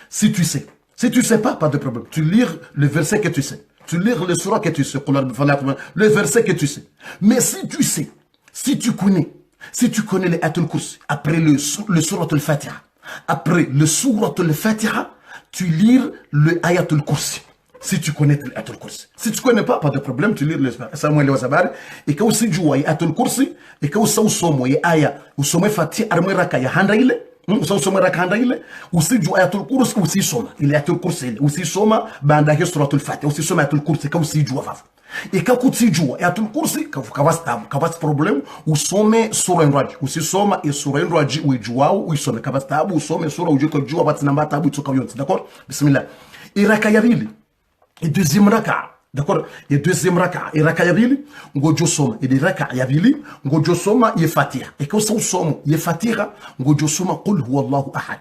Si tu sais. Si tu sais pas de problème. Tu lis le verset que tu sais. Tu lis le surah que tu sais. Le verset que tu sais. Mais si tu sais, si tu connais le ayatul kursi, après le surah al-Fatiha, après le surah al-Fatiha, tu lis le ayatul kursi. Si tu connais l'Ayatul Kursi. Si tu connais pas de problème, tu lis le Samuel Wazabari. Et que aussi joue l'Ayatul Kursi. Et que aussi somo ye aya. Usome fati arme raka ya handaile. Usome raka handaile. Aussi joue l'Ayatul Kursi. Aussi soma. Il Ayatul Kursi. Aussi soma. Banda ke suratul Fati. Aussi soma l'Ayatul Kursi. Que aussi joue vaf. Et que aussi joue l'Ayatul Kursi. Kavas problème. Usome sura nraji. Aussi soma et sura nraji. Ou joue ou usome kavas tabu. Usome sura ou joue joue bat namba tabu. Tsoka yonti. D'accord? Bismillah. Et raka yavili. Et deuxième raka, d'accord? Et deuxième raka, et raka yabili, ngojo soma, et raka yabili, ngojo soma ye fatiha. Et quand ça somo ye fatiha, ngojo soma qul huwa Allahu ahad.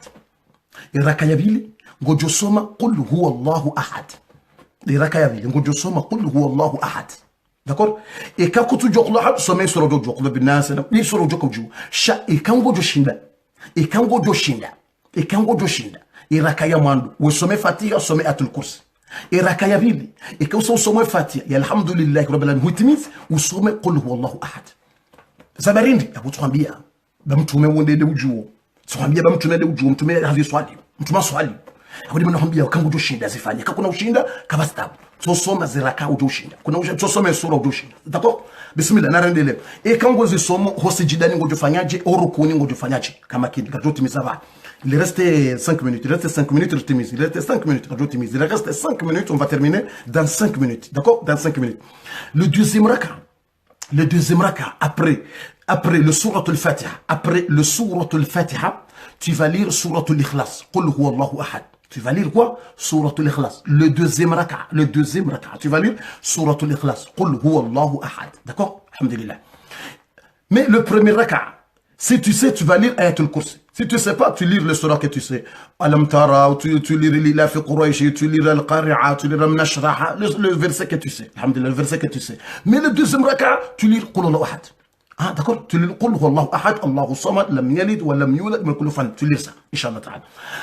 Et raka yabili, ngojo soma qul huwa Allahu ahad. Et raka yabili, ngojo soma qul huwa Allahu ahad. D'accord? Et quand tu joklo ahad, sommet sur le joklo binas, ni sur le joklo. Sha et quand ngojo shinda. Et quand ngojo shinda. Et quand ngojo shinda. Et raka yamando, ou sommet fatiha, sommet atul kursi. Et raka ya pili ikausa usome fatiha ya alhamdulillah rabbil alamin huitimizi usome qul huwallahu ahad zabarindi yakutwambia bamtume wonde de ujuo twambia bamtume de ujuo mtume hazi swali mtuma swali Hapo nimekuambia kama ujoshinda zifanye. Kama kuna ushinda kama stabu. Tusoma ziraka ujoshinda. Kuna tusome sura ujoshinda. D'accord? Bismillah narendele. Kama ngozi somo hosijidani ngojofanyaje, orukuni ngojofanyaje kama kidi kajotimiza ba. Il reste 5 minutes. Il reste 5 minutes, il reste 5 minutes. Il reste 5 minutes. On va terminer dans 5 minutes. D'accord? Dans 5 minutes. Le deuxième raka, après le surat al-Fatiha, après le surat al-Fatiha, tu vas lire surat al-Ikhlas. Qul huwa Allahu ahad. Tu vas lire quoi? Surat al-Ikhlas. Le deuxième raka. Tu vas lire surat al-Ikhlas. Qul huwa Allahu ahad. D'accord? Alhamdulillah. Mais le premier raka, si tu sais, tu vas lire Ayatul Kursi. Si tu ne sais pas, tu lis le surah que tu sais. Alam Tara, tu lis l'Ila fi Quraysh, tu lis Al-Qari'a, tu lis Al-Nashraha, le verset que tu sais. Alhamdulillah, le verset que tu sais. Mais le deuxième raka, tu lis Qul Allahu Ahad. Ah, d'accord? Tu lis Qul Allahu Ahad, Allahu Samad, Lam Yalid, wa Lam Yulad, min kulli fan. Tu lis ça, Inch'Allah ta'ala.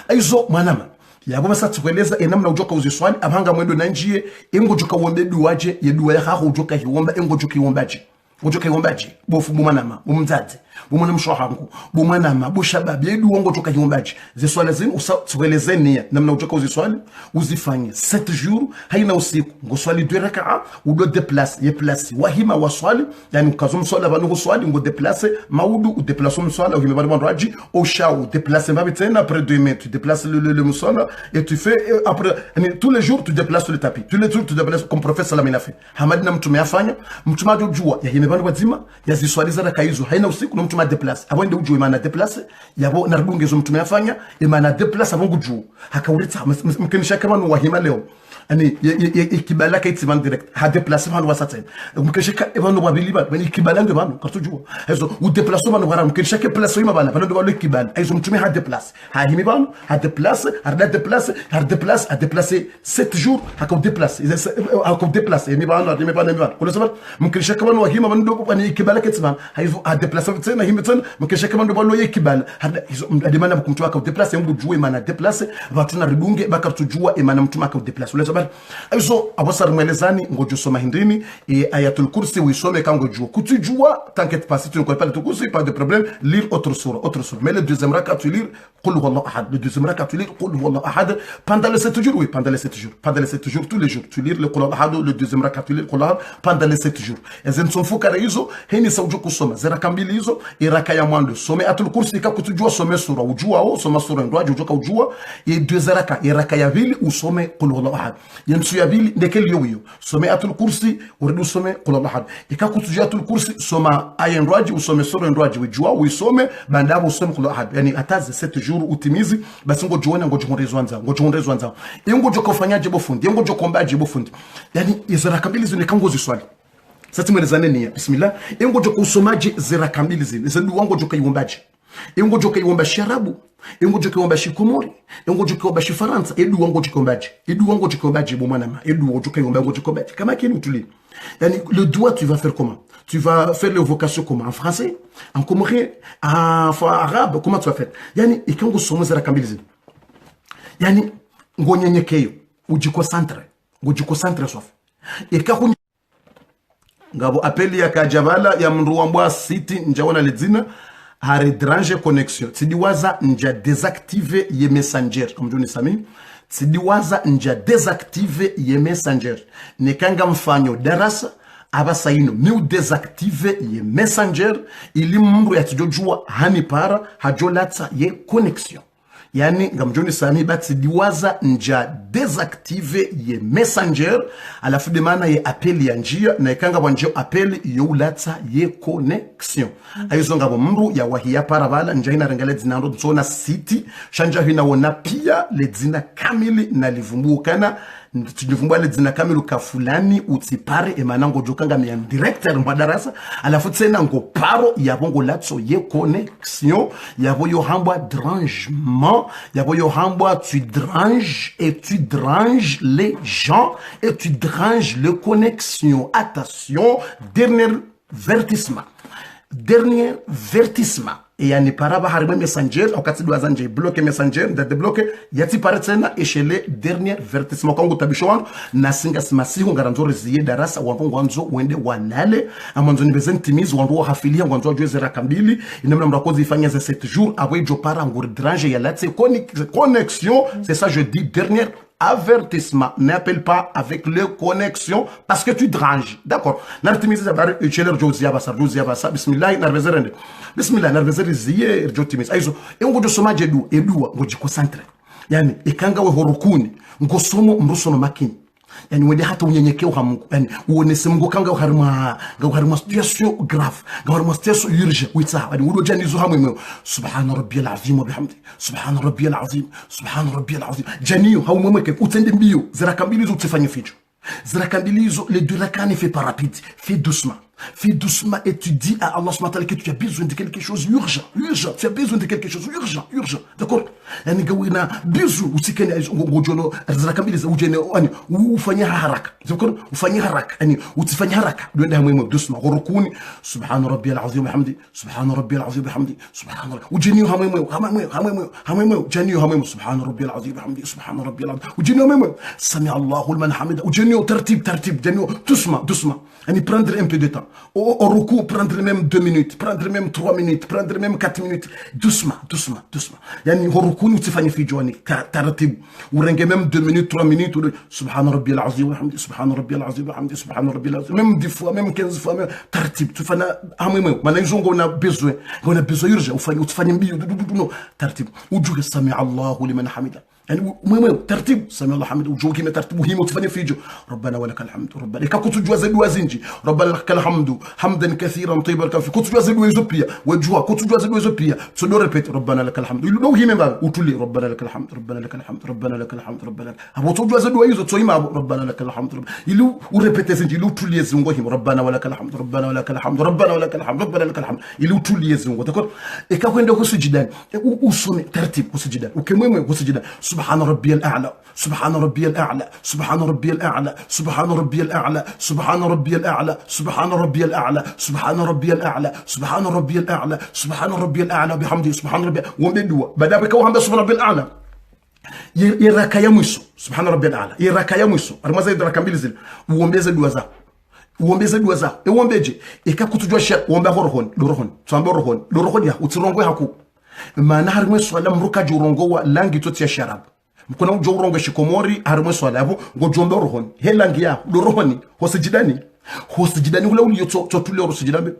Aizo, manama. Yabo basa tukueleza namna ujoka uziswali abanga mwendo na njie engojoka uombe duaje ye dua ya haho ujoka hiomba engojoka hiombaje ujoka hiombaje bofu bumanama bumzazi bumana mshohangu bumanama bushababi yedu wongo ujoka hiombaje ziswala zinu usatuelezeni namna ujoka uziswali uzifanye 7 jours haina usiku ngoswali 2 raka'a udo deplace ye place wahima waswali yani ukazum swala banu swali ngo deplace maudu u deplace mswala uhime banu raji au shao deplace mbabi tena après 2 minutes tu déplaces le mswala et tu fais après tous les jours tu déplaces le tapis tous les jours tu déplaces comme prophète sallallahu alayhi wasallam hamadna mtume afanya mtume ajua yahime banu wazima yaziswaliza raka hizo haina usiku mtume deplace abonde ujue maana deplace yabo narudungezo mtume afanya imana deplace abongo juu hakaulitsa mkenisha kama no wahima leo ani ikibala kaiti man direct ha deplace man wasatsen mkeshika ebano babiliba bani ikibala ndo bano katujua ezo u deplace man wara mkenisha ke place yima bana bano balo ikibala ezo mtume ha deplace ha himi bano ha deplace ha deplace 7 jours ha deplace ni bano kuna sababu mkenisha kama no wahima bano ndo bani ikibala kaiti man ha deplace tena himi tena mkenisha kama ndo balo ikibala ezo adimana mkumtu aka deplace yangu jua imana deplace batuna ridunge bakatujua imana mtume aka deplace aizo abasar mwelezani ngojo soma hindini Ayatul Kursi wisome kango jua kutujua t'inquiète pas si tu ne connais pas le Kursi pas de problème lire autre sourate mais le deuxième raka tu lire Qul huwallahu ahad le deuxième raka tu lire Qul huwallahu ahad pendant les 7 jours oui pendant les 7 jours tous les jours tu lire le Qul huwallahu ahad le deuxième raka tu lire Qul huwallahu pendant les 7 jours ezen sonfukara hizo heni saujo kusoma zeraka mbili hizo iraka ya mwando some Ayatul Kursi kutujua some sura ujua au soma sura ndo ujoka ujua deux raka iraka ya vili usome Qul huwallahu ahad yensu ya vili ndekeli yoyo some Ayatul Kursi uridi usome Qul huwallahu ahad ikakutujua Ayatul Kursi soma aya ndwaji usome sura ndwaji ujua uisome bandabo usome Qul huwallahu ahad yani ataze 7 jours utimizi basi ngojuona ngojondezo anza ingojo kofanyaje bofundi ingojo kombaje bofundi yani izaraka mbili zine kangozi swali sasa mwelezane nia bismillah ingojo kusomaje ziraka mbili zine zedu wango joka yombaje ingojo kayomba sharabu ingojo kayomba shikomori ingojo kayomba shifaransa edu wango jikombaje bomana edu wango kayomba wango jikombaje kama kini utuli yani le doigt tu vas faire comment tu vas faire l'évocation comment en français en comorien en arabe comment tu vas faire yani ikango somo ziraka mbili zine yani ngonyenyekeyo ujikosantre sof ikahu ngabo apeli ya kajabala ya mruambwa city njaona ledzina haredrange connexion tsidiwaza nja désactiver ye messenger amjuni sami tsidiwaza nja désactiver ye messenger nekanga mfanyo darasa abasaino miu désactiver ye messenger ili mru ya tijojua hani para hajolatsa ye connexion yani ngamjoni sami bati diwaza nja désactiver ye messenger alafu de maana ye appel ya njia na ikanga wanjio appel yo ulatsa ye connexion aizo ngabo mru ya wahia para bala nja ina rengale zinando zona city shanja hina wona pia le zina kamili na livumbukana tujivumbua le zina kamili kafulani utipare emanango jokanga mi directeur madarasa alafu tsena ngo paro yabongo latso ye connexion yabo yo hambwa drangement yabo yo hambwa tu dranges les gens et tu dranges le connexion attention dernier vertissement yani paraba harimo messenger wakati dua zanje bloquer messenger nda debloquer yati pare tena eshele dernier vertissement kangu tabisho wangu na singa simasiho ngaranzore ziye darasa wangu ngwanzo wende wanale amanzo nibeze timizi wangu hafilia ngwanzo jweze rakambili inamna mrakozi ifanya za 7 jours après jo para ngur drange ya lati connexion c'est ça je dis dernier avertissement, n'appelle pas avec les connexions parce que tu dranges. D'accord. Nartimizi zabari ucheler jozia basa bismillah narvezerende. Bismillah narvezeri ziye jotimizi. Aizo engo do soma jedu edua ngoji concentre. Yani ikanga we horukuni ngosomo mrusono makini. Yani wende hata unyenyekeo ha Mungu. Yani uonese Mungu kanga uharima situation grave, uharima situation urgent. Witsa yani udo janizo hamwe mwe. Subhana rabbiyal azim wa bihamdi. Subhana rabbiyal azim. Subhana rabbiyal azim. Janiyo haumwe mweke utende mbio zirakambilizo utifanye ficho. Zirakambilizo les deux rakani fait pas rapide, fait doucement. Fais doucement et tu dis à Allah subhanahu wa ta'ala que tu as besoin de quelque chose urgent. Tu as besoin de quelque chose urgent. D'accord? Yani gawina besoin usikene ngojono zirakambiliza ujene ani ufanye haraka. D'accord? Ufanye haraka. Yani utifanye haraka. Ndio hamwe doucement. Rukuni subhana rabbiyal azim wa bihamdi. Subhana rabbiyal azim wa bihamdi. Subhana ujeni hamwe jeni hamwe subhana rabbiyal azim wa bihamdi. Subhana rabbiyal azim. Ujeni hamwe sami Allahu liman hamida. Ujeni tartib jeni doucement. Yani prendre un peu de temps. Au recours, prendre même 2 minutes, prendre même 3 minutes, prendre même 4 minutes. Doucement. Yani, au recours, nous t'fani fidjouani, taratib. Ou renge même 2 minutes, 3 minutes, ou subhana rabbiyal azim wa hamdi, subhana rabbiyal azim wa hamdi, subhana rabbiyal azim. Même 10 fois, même 15 fois, même taratib. Tu fana, amwe, manayizon on a besoin urgent, ou t'fani mbiyo, non, taratib. Ou djouge sami Allahu liman hamida. يعني مهم ترتيب سمي الله حمد وجوكي ما ترتيب وهي متفني فيجو ربنا ولك الحمد ربنا كنت جوازد وازنجي ربنا لك الحمد حمدا كثيرا طيبا كان في كنت جوازد ويزوبيا وجوا كنت جوازد ويزوبيا تسلو ريبيت ربنا لك الحمد لو هي من باب وتولي ربنا لك الحمد ربنا لك الحمد ربنا لك الحمد ربنا ابو تجوازد ويزو تويما ربنا لك الحمد يلو وريبيت زنجي لو تولي زنغو ربنا ولك الحمد ربنا ولك الحمد ربنا ولك الحمد ربنا لك الحمد يلو تولي زنغو داكور اي كاكو ندو سجدان وسوني ترتيب وسجدان وكميم وسجدان سبحان ربي الأعلى سبحان ربي الأعلى سبحان ربي الأعلى سبحان ربي الأعلى سبحان ربي الأعلى سبحان ربي الأعلى سبحان ربي الأعلى سبحان ربي الأعلى سبحان ربي الأعلى بحمده سبحان ربي ومدوا بدا بك وهم سبحان ربي الأعلى يراكا يمسو سبحان ربي الأعلى يراكا يمسو رمزا يدركا بيلزل ومبيز دوازا uombeze dua zao uombeje ikakutujua sha uomba rohoni tuambe rohoni ya utirongo haku maana harimwe swala mruka jurongo wa langi toti ya sharabu mkona ujorongo shikomori harimwe swala hapo ngojombe rohoni he langi ya rohoni hosijidani ule uli yotule orosijidambe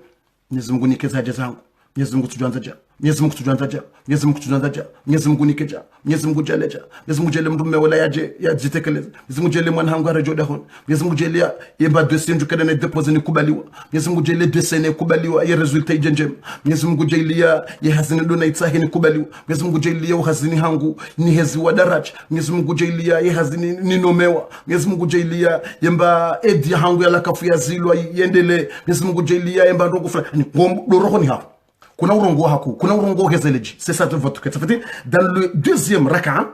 Mwenyezi Mungu nikeze haja zangu Mwenyezi Mungu tujuanza ja Mwenyezi Mungu tujuanza ja Mwenyezi Mungu tujuanza ja Mwenyezi Mungu nikeja Mwenyezi Mungu jaleja Mwenyezi Mungu jele mdume wala yaje yajitekeleza Mwenyezi Mungu jele mwana hangu arajoda hon Mwenyezi Mungu jele yeba dossier njukana na deposit ni kubaliwa Mwenyezi Mungu jele dossier ni kubaliwa ya resultat ijenjem Mwenyezi Mungu jele ya hazini dona itsahi ni kubaliwa Mwenyezi Mungu jele ya hazini hangu ni hezi wa daraja Mwenyezi Mungu jele ya hazini ni nomewa Mwenyezi Mungu jele ya yemba edi hangu ya lakafu ya zilwa yendele Mwenyezi Mungu jele ya yemba ndongo fulani ngombo roho ni hapo kuna urongo haku kuna urongo gezeleji c'est ça de votre que ça veut dire dans le deuxième raka'a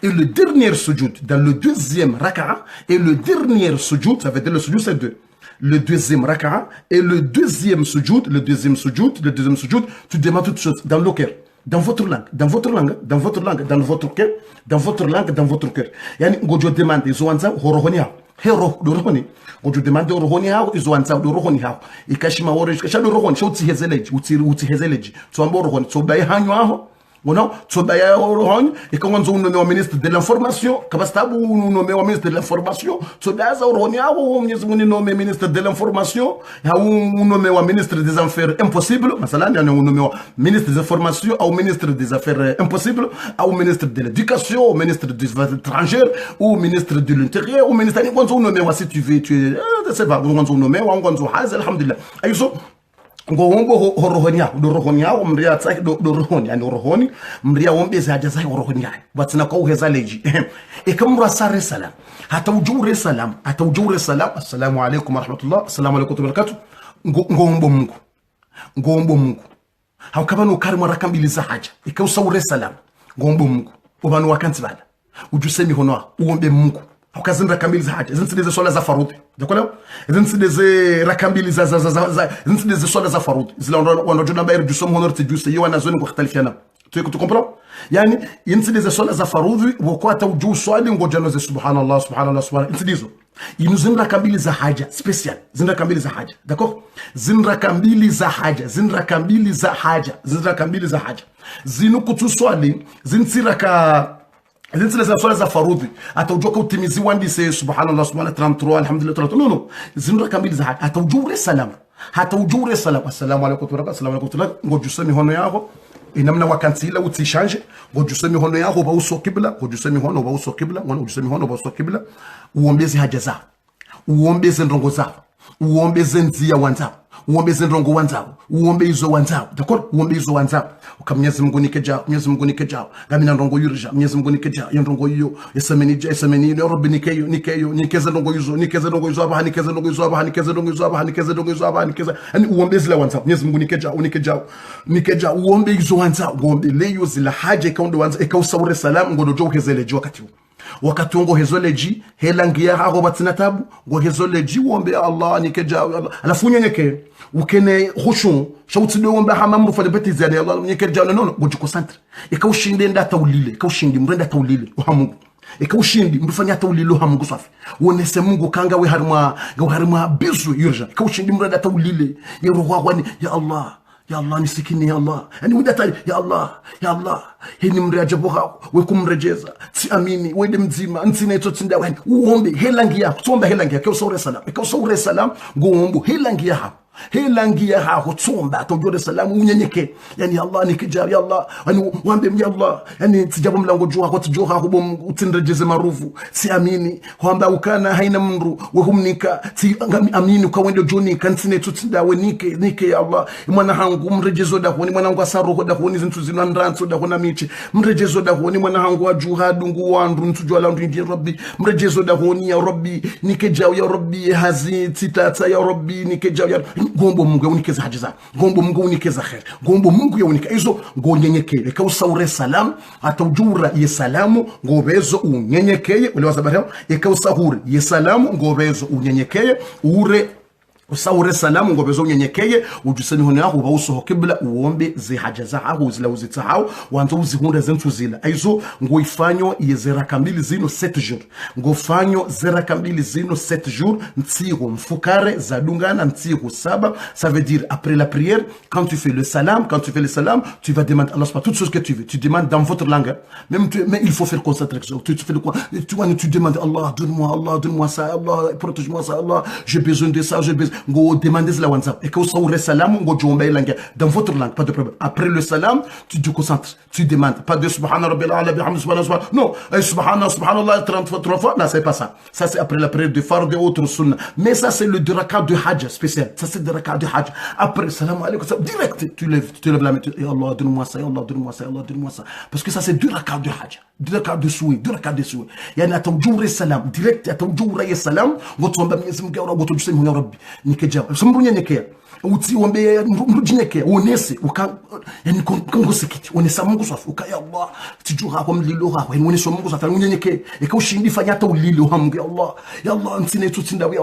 et le dernier sujoud dans le deuxième raka'a et le dernier sujoud ça veut dire le sujoud c'est deux le deuxième raka'a et le deuxième sujoud tu demandes toutes choses dans le cœur dans votre cœur yani ngojo demande zoanza horohonia hero dorohoni ngojo demande horohoni hao izoanza dorohoni hao ikashima wore ikashado rohoni shoti hezeleji tuambo rohoni tsobaye hanyo aho Bueno, tsobaya rohoni ikangonzo unome wa ministre de l'information kabastabu unome wa ministre de l'information tsobaza rohoni hao Mwenyezi Mungu nome ministre de l'information ya unome wa ministre des affaires impossibles masalan ya unome wa ministre des informations au ministre des affaires impossibles au ministre de l'éducation au ministre des affaires étrangères au ministre de l'intérieur au ministre ni kwanzo unome wa si tu veux tu c'est pas kwanzo unome wa kwanzo haza alhamdulillah aizo ngombo rohoni ya mria tsaki rohoni yani rohoni mria wombeze haja zai rohoni ya batsina kwa uheza leji ikamra sare salam hata ujure salam assalamu alaykum wa rahmatullah assalamu alaykum wa barakatuh ngombo Mungu haukabano karimu rakambili za haja ikausawure salam ngombo Mungu ubanu wakanti bala ujusemi hono uombe Mungu haukazi rakambili za haja zinsideze swala za farudhi dakole zinsideze rakambili za zinsideze swala za farudhi zila wanajuna bayr jusum honor tijuse yo wanazoni kukhtalifiana tu comprends yani insideze swala za farudhi wakwata uju swali ngojano ze subhanallah insidizo inuzin rakambili za haja special zin rakambili za haja d'accord zin rakambili za haja zinu kutu swali zinsiraka zinsileza swala za farudhi ataujua kwa utimizi wandi se subhanallah 33 alhamdulillah 33 no zinu rakambili za haja ataujure salam assalamu alaykum wa rahmatullahi ngojusemi hono yako inamna wakansila utishange ngojusemi hono yako ba uso kibla uombeze haja zao uombeze ndongo zao uombeze nzia wanzao uombeze ndongo wanzao uombe izo wanzao d'accord uombe izo wanzao ukamnyezi Mungu nikejao ngamina ndongo yurija Mwenyezi Mungu nikejao yo ndongo hiyo yasemeni ya Rabbi nikeyo nikeze ndongo hizo aba nikeze ndongo hizo aba yani uombeze la wanzao Mwenyezi Mungu nikejao uombe izo wanzao uombe leyo zila haja ikaondo wanzao ikausaure salamu ngodojo ukezeleji wakati ngo hezoleji helangia hago batina tabu ngo hezoleji uombe Allah nikejao alafu nyenyeke ukene khushu shauti do omba hamamru fa debeti zani Allah nyekeja no gojukoncentre ikaushinde ndata ulile ikaushindi mrenda taulile uhamungu ikaushindi mrufanya taulile uhamungu safi wonese Mungu kanga we harma bizu yurja ikaushindi mrenda taulile yerowa wani ya Allah nisikini ya Allah yani mudata ya Allah hini mrejaboha we kumrejeza si amini we demzima nsina ito tsinda wani uombe helangia kutomba helangia kausaure salam ngombo helangia hapo tsomba tojore salamu unyenyeke yani Allah nikijari Allah yani wambe ya Allah yani tijabu mlango jua kwa tijoha hubo utindrejeze marufu si amini kwamba ukana haina mndu wehumnika si amini ukawende joni kansine tutsinda nike ya Allah mwana hangu mrejezo da honi mwana wangu asaruho da honi zintu zinandranso da hona michi mrejezo da honi mwana hangu ajuha dungu wandu ntujwa la ndi Rabbi mrejezo da honi ya Rabbi nikejao ya Rabbi hazi titata ya Rabbi nikejao ya gombo Mungu unikeza hajiza gombo Mungu unikeza khair gombo Mungu unika izo ngonyenyekele kausaure salam ataujura ye salamu ngobezo unyenyekeye ule wasabara ikausahuri ye salamu ngobezo unyenyekeye ure usaure salamu ngobezo unyenyekeye ujuseni hono yako bawuso kibla uombe zi haja zao zila uzitao wanzo uzihunda zentu zila aizo ngoifanyo yezera kamili zino 7 jours ngofanyo zera kamili zino 7 jours ntiro mfukare zadungana ntiro 7 ça veut dire après la prière quand tu fais le salam tu vas demander Allah subhanahu toutes choses que tu veux tu demandes dans votre langue mais il faut faire concentration tu fais le quoi tu demandes Allah donne-moi ça Allah protège-moi ça Allah j'ai besoin de ça j'ai besoin go demander la WhatsApp et que vous saurez salam go jomba langue dans votre langue pas de problème après le salam tu te concentres tu demandes pas de subhana rabbil ala bihamdi subhana non subhanallah 33 fois là c'est pas ça c'est après la prière de phare de autres sunna mais ça c'est le rakat de hajj spécial ça c'est le rakat de hajj après salam alaykoum direct tu lèves la main ya Allah donne-moi ça ya Allah donne-moi ça parce que ça c'est deux rakat de hajj deux rakat de souhait yani atamjure salam direct atamjure ya salam gotomba Mwenyezi Mungu ya Rabbi tuseme ya Rabbi nikejao somrunya nekea uti ombe mrujineke onese yani kongo sikiti onesa Mungu safu ukaya Allah tijura kwa mlilo ha yani onesa Mungu safu unyenyeke ikaushindi fanya hata ulilo ha Mungu ya Allah ntine tutsinda ya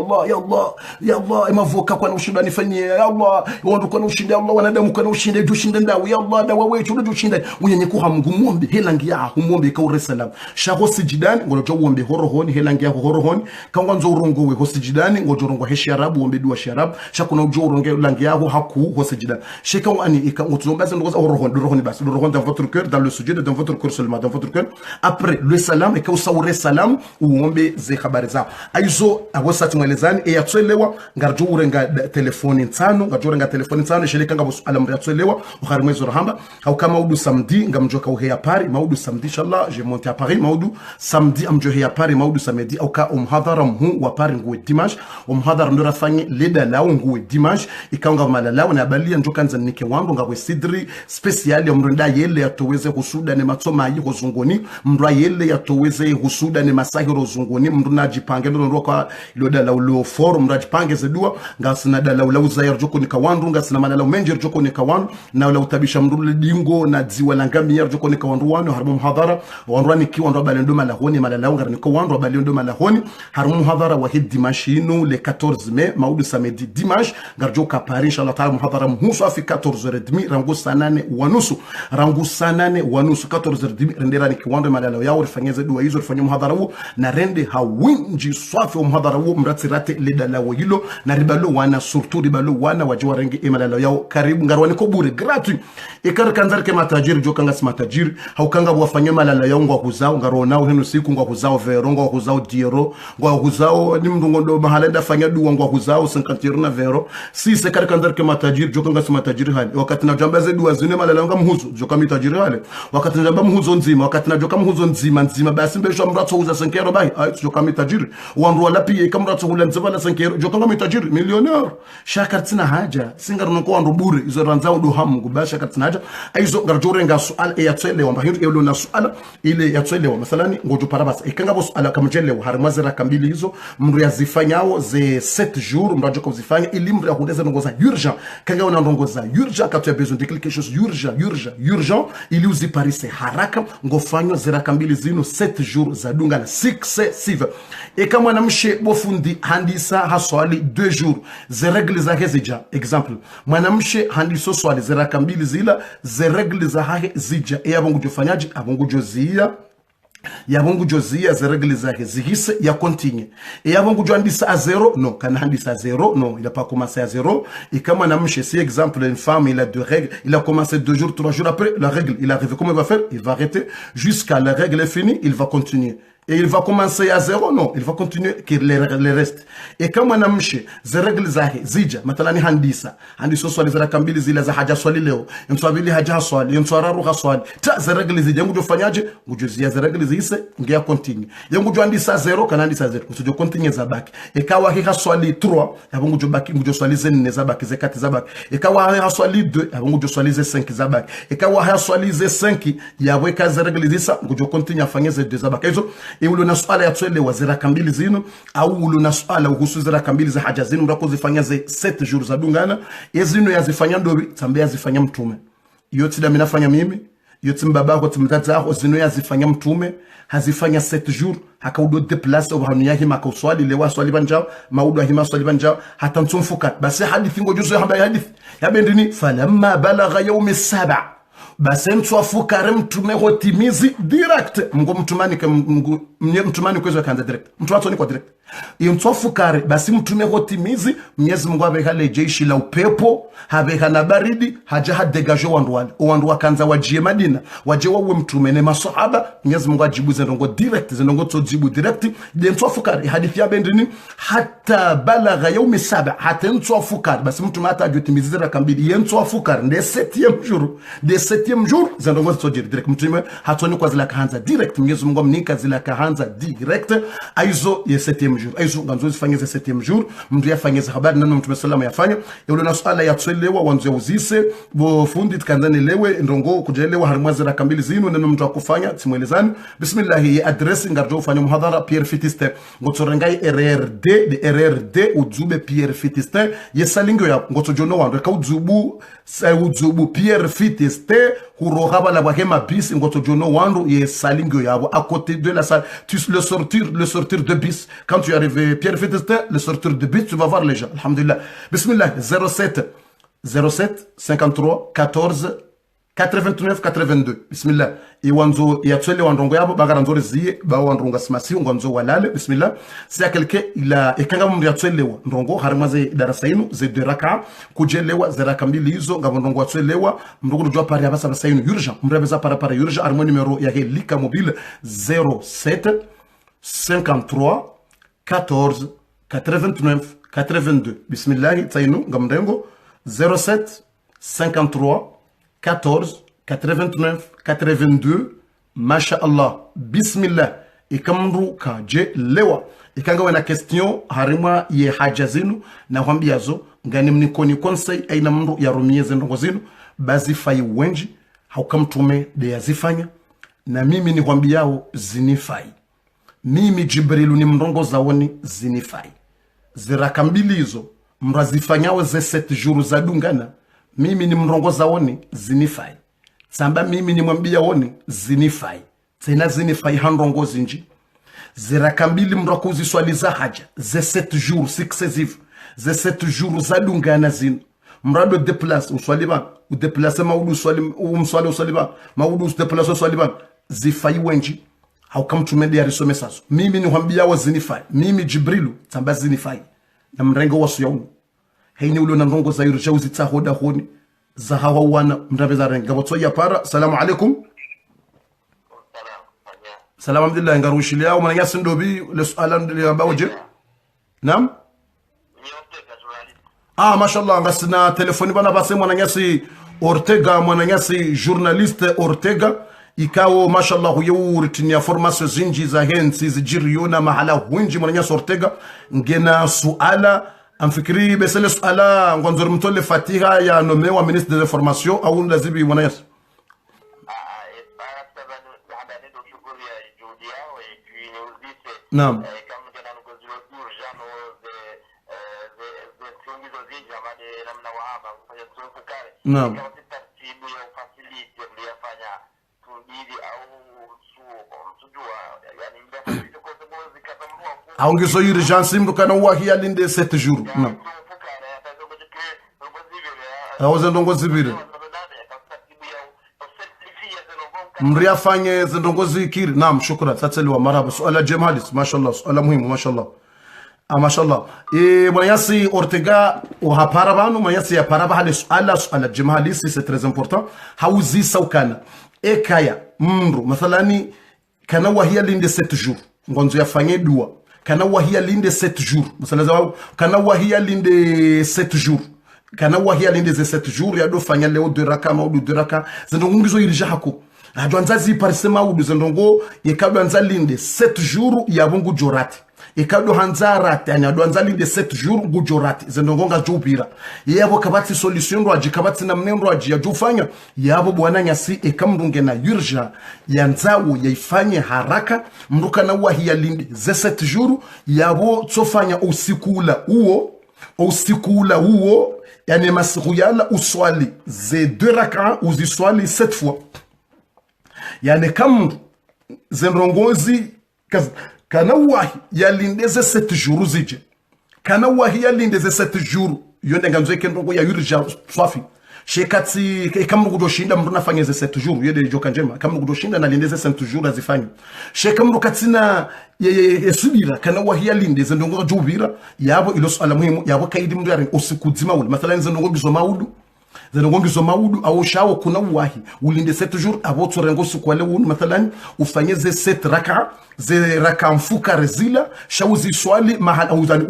Allah emavoka kwa ushinda nifanyie ya Allah wandu kwa ushinda Allah wanadamu kwa ushinda jushinda ndawe ya Allah dawa wetu jushinda unyenyeko ha Mungu muombe helangi ya muombe kaure salam shaho sijidani ngojo uombe horohoni helangi ya horohoni kangwanzo urongo we hosijidani ngojo urongo hesharabu uombe dua sharab shakuna ujo urongo langi yako haku hosijidani sheka ani ikangutuzombaza ndoza horohoni basi horohoni dans votre cœur dans le sujet dans votre cœur seulement dans votre cœur après le salam et kausaure salam uombe ze habari zao aizo awasati mwelezani e yatwelewa ngarjo urenga telefoni nsano sheleka ngabo alamri yatwelewa ukhari mwezo rahamba au kama udu samedi ngamjoka uheya pari maudu samedi inshallah je monte à Paris maudu samedi amjoheya pari maudu samedi au ka umhadara mhu wa pari nguwe dimanche umhadara ndora fanye leda lao nguwe dimanche ikanga malala na balia njokanza nike wandu ngawe sidri special ya mrenda yele yatoweze husuda ne matsoma yi hozungoni mndwa yele yatoweze husuda ne masahiro zungoni mndu najipange ndo kwa ilo dala ulo forum najipange zedua ngasina dala ulo zair joko nika wandu ngasina malala menjer joko nika wandu na ulo utabisha mndu dingo na dziwa langami yer joko nika wandu wano harmu muhadhara wandu niki wandu balendo malahoni malala ngar nika wandu balendo malahoni harmu muhadhara wahid dimashinu le 14 mai maudu samedi dimash ngarjo ka Paris inshallah taala muhadhara mhusu afi 14h30 rangu sanane wanusu 14h30 rendera ni kiwando malala yao rifanyeze dua hizo rifanye muhadhara huo na rende hawinji swafi wa muhadhara huo mratirate lidala wa hilo na ribalo wana surtout ribalo wana wajua rengi malala yao karibu ngarwani ko bure gratuit ikar kanzar ke matajiri jokanga si matajiri haukanga wafanye malala yao ngwa kuzao ngaronao henu siku ngwa kuzao vero ngwa kuzao diero ngwa kuzao ni mndungo ndo mahalenda fanya dua ngwa kuzao 50 na vero si se kar kanzar ke matajiri jokanga si matajiri hali wakati na jambaze dua zine malala nga mhuzo jokami tajiri hali wakati na jamba mhuzo nzima wakati na joka mhuzo nzima basi mbesho mratso uza 5 bai jokami tajiri wandu wala pia ikamratso ula nzima la 5 jokanga tajiri millionaire shakartina haja singar no ko wandu bure izo ranzao do hamu basha kartina haja aizo ngarjorenga sual yatselewa mbahiru elo na suala ile yatselewa masalani ngojo parabasa ikanga bo suala kamjelewa harimazira kambili hizo mndu yazifanyao ze 7 jours mrajo ko zifanya ili mndu yakundeza ngoza urgent kanga una ndongoza urgent quand tu as besoin de quelque chose urgent ili uziparise haraka ngofanywa zira kambili zino 7 jours za dunga na successive e kama mwanamshe bofundi handisa haswali 2 jours ze regle za hezija example mwanamshe handiso swali zira kambili zila ze regle za hahe zija e abongo jofanyaji abongo jozia yabongo jozia ze regle zake zihise ya continue et yabongo joandisa à 0 non kana handisa à 0 non il a pas commencé à 0 et comme un homme chez si exemple une femme il a 2 règles il a commencé 2 jours 3 jours après la règle il arrive comment il va faire il va arrêter jusqu'à la règle est finie il va continuer et il va commencer à 0 non il va continuer que les restes et kama namshe ze regle zake zija matalani handisa swali za kambili zile za haja swali leo mswabili haja swali mswararu swali ta ze regle zija ngujo fanyaje ngujo zia ze regle zise ngia continue yangu andisa 0 kana andisa 0 usijo continue za baki ikawa hi swali 3 yabo ngujo baki ngujo swali ze 4 za baki ze 4 za baki ikawa hi swali 2 yabo ngujo swali ze 5 za baki ikawa hi swali ze 5 yabo ka ze regle zisa ngujo continue afanye ze 2 za baki hizo e ulo na swala yatselewa zira kambili zino au ulo na swala uhusu zira kambili za haja zino mrako zifanya ze 7 jours za dungana ezino yazifanya ndobi tambe yazifanya mtume yote da minafanya mimi yote mbaba ko timtata ho zino yazifanya mtume hazifanya 7 jours hakaudo deplace au hanu yake makoswali lewa swali banjao maudo hima swali banjao hata mtumfuka basi hadithi ngojuzo hamba hadithi yabendini falamma balagha yawm as-sab' basi mtwafu karem mtume hotimizi direct mgo mtumani mtumani kwezo kanza direct mtwato ni kwa direct iyo mtwafu kare basi mtume hotimizi Mwenyezi Mungu abehale jeshi la upepo habehana baridi haja hadegajo wandu wakanza wajie Madina waje wawe mtume ne masahaba Mwenyezi Mungu ajibu zendongo direct zendongo tojibu direct de mtwafu kare hadithi ya bendini hata balagha yawm as-sab' hata mtwafu kare basi mtume hata ajotimizi rakambili ye mtwafu kare de 7e jour de 7e jour zendongo tojibu direct mtume hatoni kwa zila kaanza direct Mwenyezi Mungu amnika zila kaanza direct aizo ye 7e jour aizo nganzo zifanye ze 7e jour mndu yafanye za habari nano mtume sallallahu yafanya yule na swala yatselewa wanzo uzise bo fundi tkanzane lewe ndongo kujelewa harimwazi rakambili zinu nano mtu akufanya timwelezani bismillah ye address ngarjo ufanya muhadhara Pierre Fitiste ngotsorengai RRD udzube Pierre Fitiste ye salingo ya ngotsojono wandu ka udzubu Pierre Fitiste hurogaba la bahema bis ngotsojono wandu ye salingo yabo à côté de la salle tu le sortir de bis quand tu arrives Pierre Fitiste le sortir de bis tu vas voir les gens alhamdulillah bismillah 07 53 14 89 82 bismillah iwanzo yatswele wandongo yabo bagara nzore ziye ba wandonga smasi ngonzo walale bismillah si quelqu'un ila ekanga mu yatswelewa ndongo harimaze darasa inu ze de raka kujelewa ze raka mbili hizo ngabondongo yatswelewa ndongo jwa pari abasa basa inu urgent mrebeza para urgent harmo numero ya lika mobile 07 53 14 89 82 bismillah tsainu ngamrengo 07 53 14 89 82 masha Allah bismillah ikamru kaje lewa ikanga wana question harima ye haja zinu na hwambiazo ngani mnikoni konsei aina mndu yarumie zendongo zinu bazifai wenji haukamtume de yazifanya na mimi ni hwambiao zinifai mimi Jibrilu ni mrongo zaoni zinifai ziraka mbili hizo mrazifanyao ze 7 jours za dungana mimi ni mrongo zaoni zinifai samba mimi ni mwambia oni zinifai tena zinifai handongo zinji ziraka mbili mrakuzi swali za haja ze 7 jours successifs ze 7 jours za dungana zinu mrado deplace uswali ba udeplace maudu uswali uswali ba maudu udeplace uswali ba zifai wenji haukamtume ya risome sasa mimi ni hwambia wa zinifai mimi Jibrilu tamba zinifai na mrengo wasu yaunu haini ulo na ngongo za yurusha uzita hoda honi za hawa wana mrabeza renga watso ya para salamu alaikum salamu alhamdulillah ngarushili yao mwana yasi ndobi le suala ndili ambao je naam mashallah ngasina telefoni bana base mwana yasi Ortega mwana yasi journaliste Ortega ikawo mashallah yuritinia formation zinji za hensi zijiriona mahala winji mwana yasi Ortega ngena suala amfikiri besele suala ngwanzor mtole Fatiha ya nomewa ministre de information au lazibi mwana yasi naam naam aongezo urgence mkana wahia linde 7 jours naam aoze ndongo zibire mria fanye zindongo zikiri naam shukran tatsaliwa marhaba suala jemalis mashallah suala muhimu mashallah mashallah mwana yasi Ortega uhapara banu mwana yasi ya paraba hali suala jemalis c'est très important hauzi saukana ekaya mru mathalani kana wahia linde 7 jours ngonzo yafanye dua kana wahia linde 7 jours masalaza kana wahia linde 7 jours kana wahia linde 7 jours ya do fanya leo 2 raka maudu 2 raka zindongo irija hako adwanza ziparisema udu zindongo yekado anza linde 7 jours ya bungu jorati ikado hanzarati yani adwanza linde 7 jours ngujorati zindongo ngajubira yabo kabati solution rwaji kabati na mnendo rwaji ya jufanya yabo bwana nyasi ekamrunge na yurja yanzawo yaifanye haraka mruka na wahia linde 7 jours yabo tsofanya usikula uo yani masiku yala uswali ze 2 raka uziswali 7 fois yani kam zenrongozi kana wahi yalindeze 7 jours zije kana wahi yalindeze 7 jours yonde nganzo ekendongo ya yurja swafi shekati kama kudoshinda mtu nafanya ze 7 jours yede joka njema kama kudoshinda na lindeze 7 jours azifanye sheka mtu katina yesubira kana wahi yalindeze ndongo jubira yabo ilo swala muhimu yabo kaidi mtu yari usikuzima ule mathalan zendongo bizomaudu zenongongizo maudu au shawo kuna wahi ulinde 7 jours abo tsorengo sikwale unu mathalan ufanye ze 7 raka ze raka mfuka rezila shauzi swali mahala uzali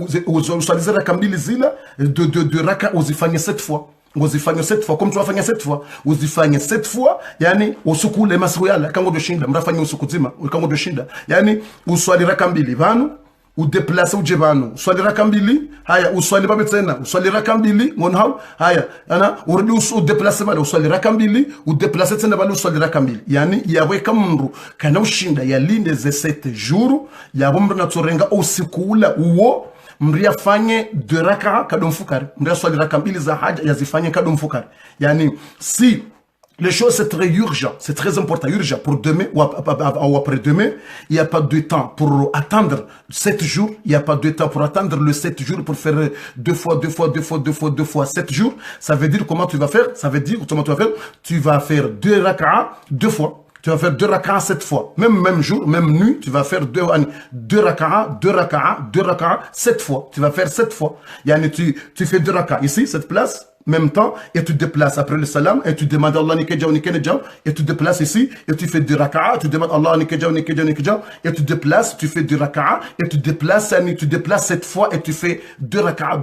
ze raka mbili zila de raka uzifanye 7 fois ngozifanye 7 fois comme tu wafanya 7 fois uzifanye 7 fois yani usukule masiku yala kango doshinda mrafanye usukuzima kango doshinda yani uswali raka mbili vanu udeplace ujebano uswali raka mbili haya uswali babe tena uswali raka mbili ngon hao haya ana urudi udeplace bale uswali raka mbili udeplace tena bale uswali raka mbili yani yaweka mndu kana ushinda yalinde ze 7 jours yabo mndu natsorenga usikula uo mria fanye 2 raka kadomfukari mria swali raka mbili za haja yazifanye kadomfukari yani si les choses, c'est très urgent, c'est très important, urgent. Pour demain ou après-demain, il n'y a pas de temps pour attendre 7 jours. Il n'y a pas de temps pour attendre le 7 jours pour faire 2 fois 7 jours. Ça veut dire comment tu vas faire? Ça veut dire comment tu vas faire? Tu vas faire 2 raka'a 2 fois. Tu vas faire 2 raka'a 7 fois. Même jour, même nuit, tu vas faire 2 raka'a 7 fois. Tu vas faire 7 fois. Yani tu fais 2 raka'a ici, cette place. même temps, et tu te déplaces après le salam, et tu demandes Allah nikeja ou nikeja, et tu te déplaces ici, et tu fais du raka'a, tu demandes Allah nikeja ou nikeja, et tu te déplaces, tu fais du raka'a, et tu déplaces 7 fois, et tu fais 2 raka'a,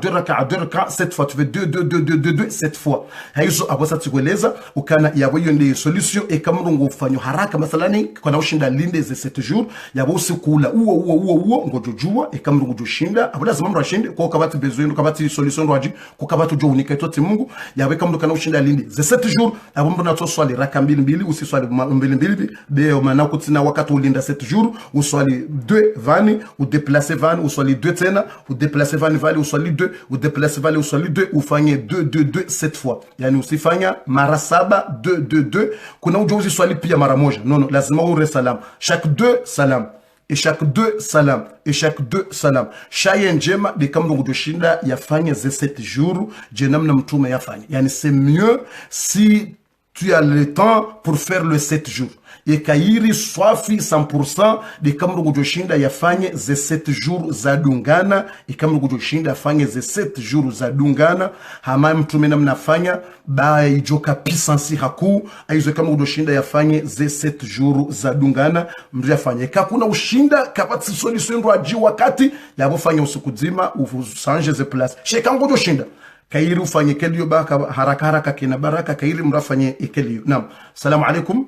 7 fois, tu fais 2, 7 fois. Hizo abwasa tikueleza, ukana yawo yonde solution, e kamurungu ufanyo haraka mathalani, kwa na ushinda linde ze 7 jours, yawo usikula, uo, ngojujua, e kamurungu joshinda, abula zamamru ashinde, kwa ukabati bezoinu, ukabati solution rwaji, kwa ukabati jo unika itoti Mungu, yawe kamurungu kana ushinda linde ze 7 jours, abumbu na to swali raka mbili, usi swali mbili, de mana kutina wakati ulinda 7 jours, uswali 2 vani, ou déplacer vani, uswali 2 tena, ou déplacer vani, uswali 2, ou déplacer vani, uswali 2, ufanye 2, 7 fois. Yani usifanya mara 7, 2. Kuna ujozi swali pia mara moja. Non, lazima ure salam. Chaque 2 salam. Et chaque 2 salam. Et chaque 2 salam. Shaya njema de kamdongo joshinda yafanya ze 7 jours. Jenam na mtume yafanya. Yani c'est mieux si tu as le temps pour faire le 7 jours. Et kairi swafi 100% de kamrugo joshinda yafanye ze 7 jours za dungana. E kamrugo joshinda yafanye ze 7 jours za dungana. Hama mtume na mnafanya ba ijoka pisansi haku. Aizo kamrugo joshinda yafanye ze 7 jours za dungana. Mtu yafanye kakuna ushinda kapati solution rwaji wakati yabo fanya usukuzima usanje ze place. Shekango joshinda kairi ufanye kelio baka haraka kina baraka kairi mrafanye kelio. Naam. Assalamu alaikum.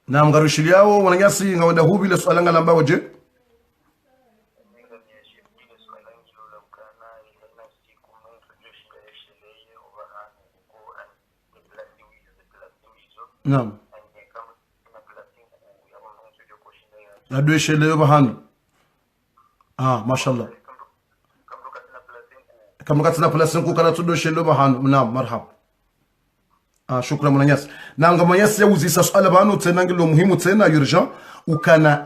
Naam, garushiliao wananyasi ngawenda hubi le swala ngalamba waje. Naam. Adwe shele bahani. Mashallah. Kama katina place ku kana tudo shele bahani. Naam, marhaba. Shukran mwananyasi. Na ngamanyasi ya uzisa swala bano tena ngilo muhimu tena urgent ukana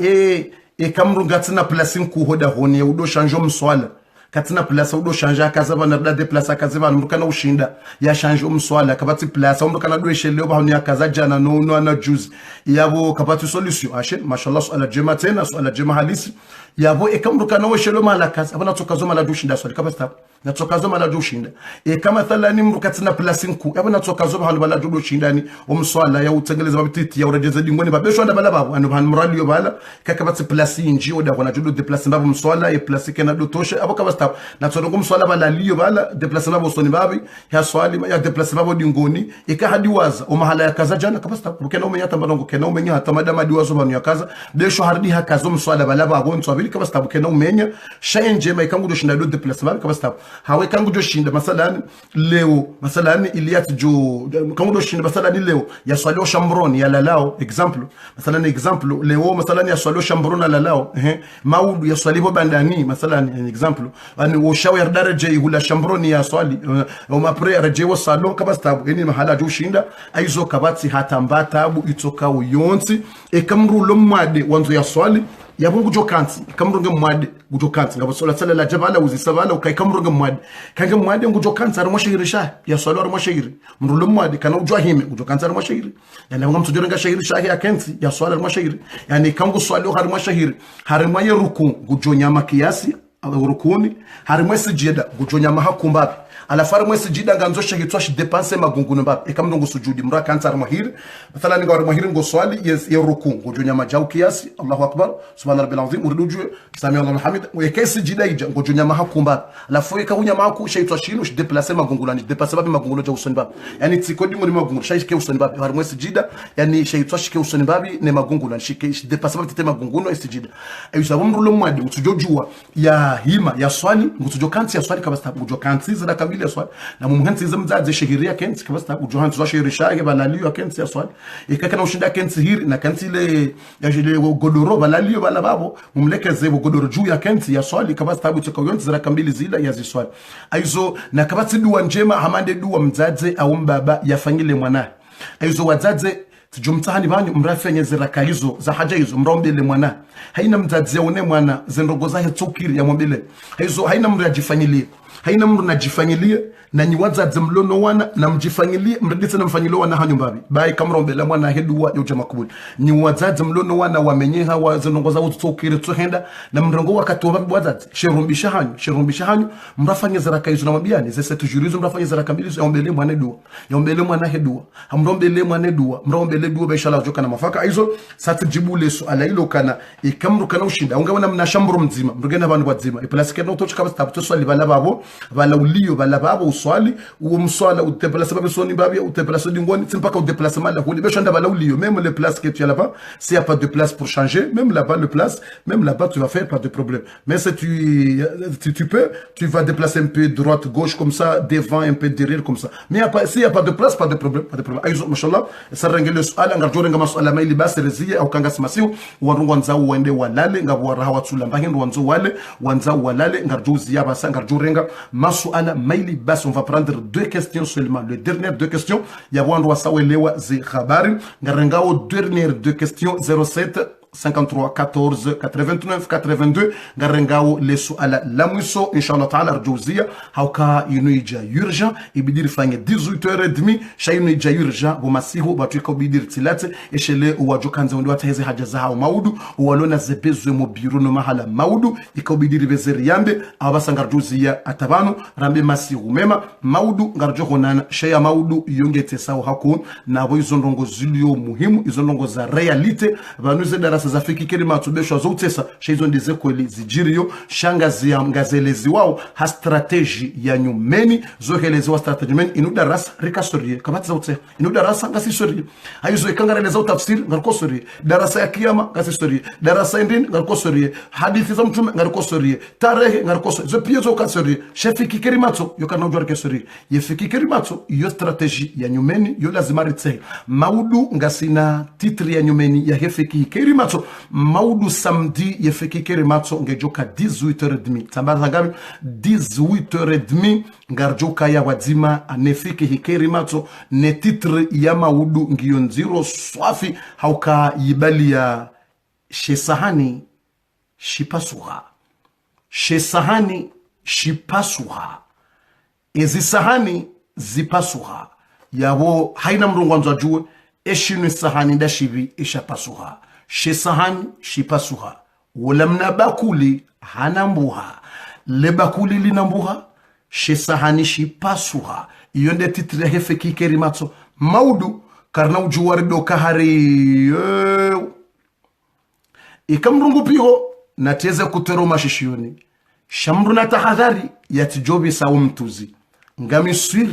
kamru gatina place nkuhoda honi udo chanjo mswala katina place udo chanja kazaba na de place kazaba mrukana ushinda ya chanjo mswala kabati place mrukana do shele ba honi akaza jana no na juice yabo kabati solution ashe mashallah swala jema tena swala jema halisi yabo kamru kana weshelo mala kaza abana tokazo mala dushinda swala kabasta na tokazo mala dushinda kama thalani mrukatina place nku abana tokazo ba honi bala dushinda ni umswala ya utengeleza babititi ya urejeza dingoni babesho anda bala babo anu han morali yo bala kakabati place inji oda wana judo de place babo mswala e place kena do toshe abo kabasta na tsongo mswala bala liyo bala de place babo soni babi ya swali ya de place babo dingoni ka hadiwaza o mahala ya kaza jana kabasta ukena umenya tambalongo kena umenya hata madama diwazo banu ya kaza besho hardi hakazo mswala bala babo nswabili kabasta ukena umenya shayenje mai kangu do shinda do de place babo kabasta hawe kangu do shinda masalan leo masalan iliyat jo kangu do shinda masalan leo ya swali shambroni ya lalao example masalan example leo masalan ya swali shambroni ya lalao maudu ya swali bandani masalan example ani ushawi daraja hula shambroni ya swali o mapre rajewo salon kabasta eni mahala jo shinda aizo kabati hatambata abu itoka uyonsi kamru lomade wanzo ya swali yabungu jokansi kamrunge mwade gujokansi ngabo sola sala la jabala uzisabala ukai kamrunge mwade kange mwade ngujokansi arimo shahiri sha ya sola arimo shahiri mrulo mwade kana ujwa hime gujokansi arimo shahiri yani ngam tujorenga shahiri shahi akensi ya sola arimo shahiri yani kangu swali arimo shahiri harimo yeruku gujonyama kiasi rukuni harimo sijida gujonyama hakumbabi alafari mwesi jida nganzo shahitwa shi depanse magunguno mbapi kamrungu sujudi mra kansa armahiri mathala ni ngawari mahiri ngo swali ya ruku ngojonya majau kiasi Allahu akbar subhana rabbil azim urdujwe sami Allah hamid wekesi jida ija ngojonya mahakumba alafu ikahunya maku shahitwa shinu shi deplace magungulo ni deplace babi magungulo ja usoni babi yani tikodi muri magungulo shahike usoni babi har mwesi jida yani shahitwa shike usoni babi ne magungulo shike deplace babi tete magungulo isijida ayusa bumrulo mwadi utujojua ya hima ya swali ngutujokansi ya swali kabasta ujokansi zada ya swali na mumhansi zamzaze shahiria kensi kabasta ujohansi za shahiri shage balaliyo kensi ya swali ikakana ushinda kensi hiri na kensi ile ya jile godoro balaliyo balababo mumlekeze godoro juu ya kensi ya swali kabasta abu chakayonsi zara kambili zila ya ziswali aizo na kabati duwa njema hamande duwa mzaze au mbaba yafanyile mwana aizo wazaze tujumtahani banyu mrafenye ziraka hizo za haja hizo mrombele mwana haina mzazi yaone mwana zendogo zahe tsukiri ya mwambele hizo haina mrajifanyili haina mtu najifanyilia na nyiwaza dzemlono wana na mjifanyilia mreditse na mfanyilo wana hanyumbabi bai kamrombela mwana hedua yo jama kubuli nyiwaza dzemlono wana wamenyeha wa zinongoza utsokire tsohenda na mrongo wakati wababi wazazi sherumbisha hanyu mrafanya zaraka izo na mabiani zese tujurizo mrafanya zaraka mbili yombele mwana dua yombele mwana hedua amrombele mwana dua mrombele dua beshala joka na mafaka izo sati jibule swala ilo kana ikamru kana ushinda ungawana mnashambro mzima mrugena bantu bazima iplasike no tochika bastabto swali bala babo bala uliyo bala babo uswali uwo mswala uteplase babe soni babia uteplase dingoni mpaka udeplacement la holi beshanda bala uliyo même les places que tu as là-bas s'il y a pas de place pour changer même là-bas le place même là-bas tu vas faire pas de problème mais si tu peux tu vas déplacer un peu droite gauche comme ça devant un peu derrière comme ça mais s'il y a pas de place pas de problème aizo mashallah sarangele swala ngarjorenga maswala maili basi rezie au kanga simasiu warungwa nzao wende walale ngabwa raha watsula mbahindu wanzo wale wanzao walale ngarjuzi yaba sa ngarjorenga maswala maili basi on va prendre deux questions seulement les dernières deux questions ya wandu wasawelewa zi habari ngarengao dernières deux questions 07 53 14 89 82 ngarengao lesu ala lamwiso inshallah taala rjouzia hauka inuija urgent ibidir fanye 18h30 shainuija urgent bomasihu batwika bidir tilate eshele uwajokanze ndo wataheze haja zao maudu uwalona zebezwe mu biro no mahala maudu ikabidir bezeri yambe abasa ngarjouzia atabanu rambe masihu mema maudu ngarjokonana shaya maudu yongete sawa haku nabo izo ndongo zilio muhimu izo ndongo za realite banuze darasa za fiki kirima tubeshwa zotesa shizo ndize kweli zijirio shangazi ya mgazelezi wao ha strategy ya nyumeni zohelezi wa strategy men inuda rasa rikasorie kamati zote inuda rasa ngasi sorie hayizo ikangareleza utafsiri ngariko sorie darasa ya kiyama ngasi sorie darasa ndini ngariko sorie hadithi za mtume ngariko sorie tarehe ngariko sorie zo piezo kasorie shefiki kirima to yokana ujorke sorie yefiki kirima to yo strategy ya nyumeni yo lazima ritse maudu ngasina titri ya nyumeni ya hefiki kirima to maudu samedi yefiki kerimatso ngejoka 18h30 tambaza ngabi 18h30 ngarjoka ya wadzima anefiki hikerimatso ne titre ya maudu ngiyo nziro swafi hauka yibali ya shesahani shipasuha shesahani shipasuha ezi sahani zipasuha yabo haina mrungwanzo ajue eshinu sahani dashivi ishapasuha shesahani shipasuha ulamna bakuli hanambuha le bakuli linambuha shesahani shipasuha iyonde titre hefe kikerimatso maudu karna ujuwarido kahari ikamrungu piho nateze kutero mashishioni shamru na tahadhari ya tijobi sawa mtuzi ngamiswir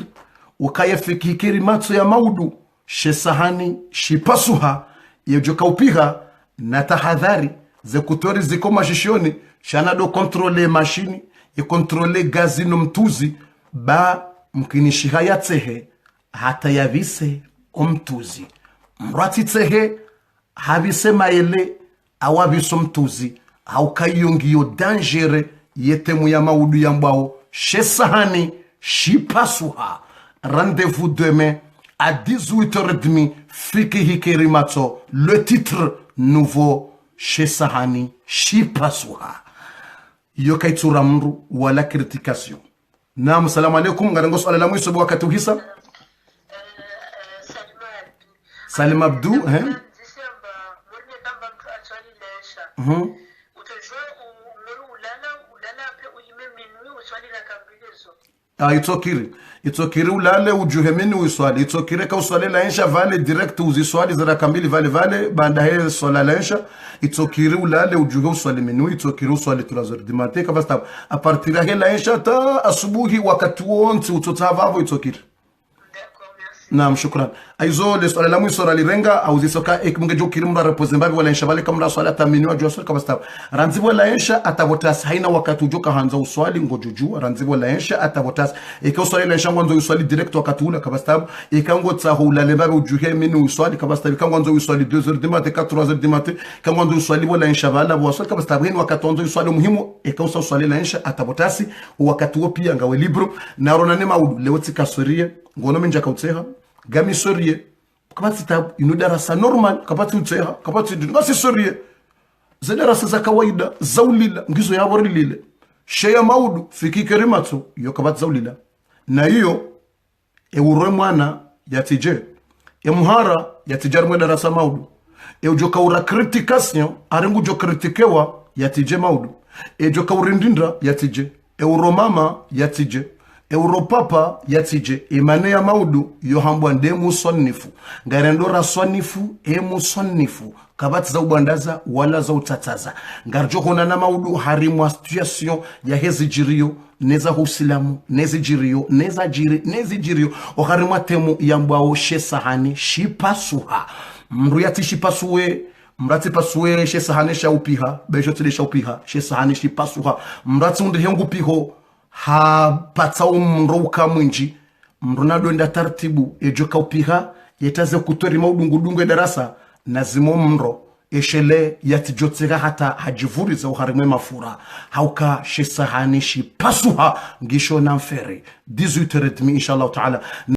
ukayefe kikerimatso ya maudu shesahani shipasuha yejoka upiha na tahadhari ze kutori ziko mashishoni shana do kontrole mashini ye kontrole gazi no mtuzi ba mkinishiha ya tsehe hata yavise omtuzi mrati tsehe havise maele awaviso mtuzi au kayongiyo dangere yetemu ya maudu ya mbao shesahani shipasuha rendez-vous demain à 18h30, Fiki Hikerimato, le titre nouveau chez Sahani, Shipasuha. Yokaituramru wala critication. Naam, salam alaikum, ngarangos ala lamu isobu wakati uhisa. Salim Abdou, hein? Itokiri ulale ujuhemeni uiswali itokire ka uswali la insha vale direct uziswali zara kamili vale banda he swala la insha itokiri ulale ujuhe uswali menu itokiri uswali tulazor dimate ka basta a partir ya la insha ta asubuhi wakati wonti utotavavo itokiri. Naam, shukran. Aizo le swala la mwisora lirenga au zisoka ekmungejo kirimra repose mbabi wala insha vale kamra swala tamini wa josol ka basta ranzibo la insha atavotas haina wakati ujoka hanza uswali ngojuju ranzibo la insha atavotas eka uswali la insha ngwanzo uswali direct wakati ula ka basta ekango tsaho la mbabi ujuhe mini uswali ka basta ekango ngwanzo uswali 2h du matin 4h du matin kango ngwanzo uswali wala insha vala wasol ka basta brin wakati ngwanzo uswali muhimu eka uswali la insha atavotasi wakati wo pia ngawe libro na rona ne maudu lewoti kasorie ngono minja kautseha gami sorie kapati tab inu darasa normal kapati utseha kapati ngasi sorie za darasa za kawaida zaulila ngizo ya warilile sheya maudu fiki kerimato yokabat zaulila na hiyo eurwe mwana yatije muhara yatijar mwe darasa maudu joka ura criticasyon arengu jo kritikewa yatije maudu joka urindindra yatije euromama yatije Europapa yatije imane ya maudu yohambwa ndemu sonnifu ngarendora sonnifu musonnifu kabati za ubandaza wala za utataza ngarjokona na maudu harimwa situation ya hezi jirio neza husilamu nezi jirio neza jirio harimwa temu yambwao shesahani shipasuha mruyati shipasuwe mrati pasuwe shesahani shaupiha bejotile shaupiha shesahani shipasuha mrati unde hengu piho ha patsa mroka mwinji mronado nda tartibu ejoka upiha yetaze kutori maudungudungu darasa nazimo mro eshele yatijotega hata hajivuri za uharimwe mafura hauka shesahani shipasuha ngisho na mfere 18h30 inshallah taala.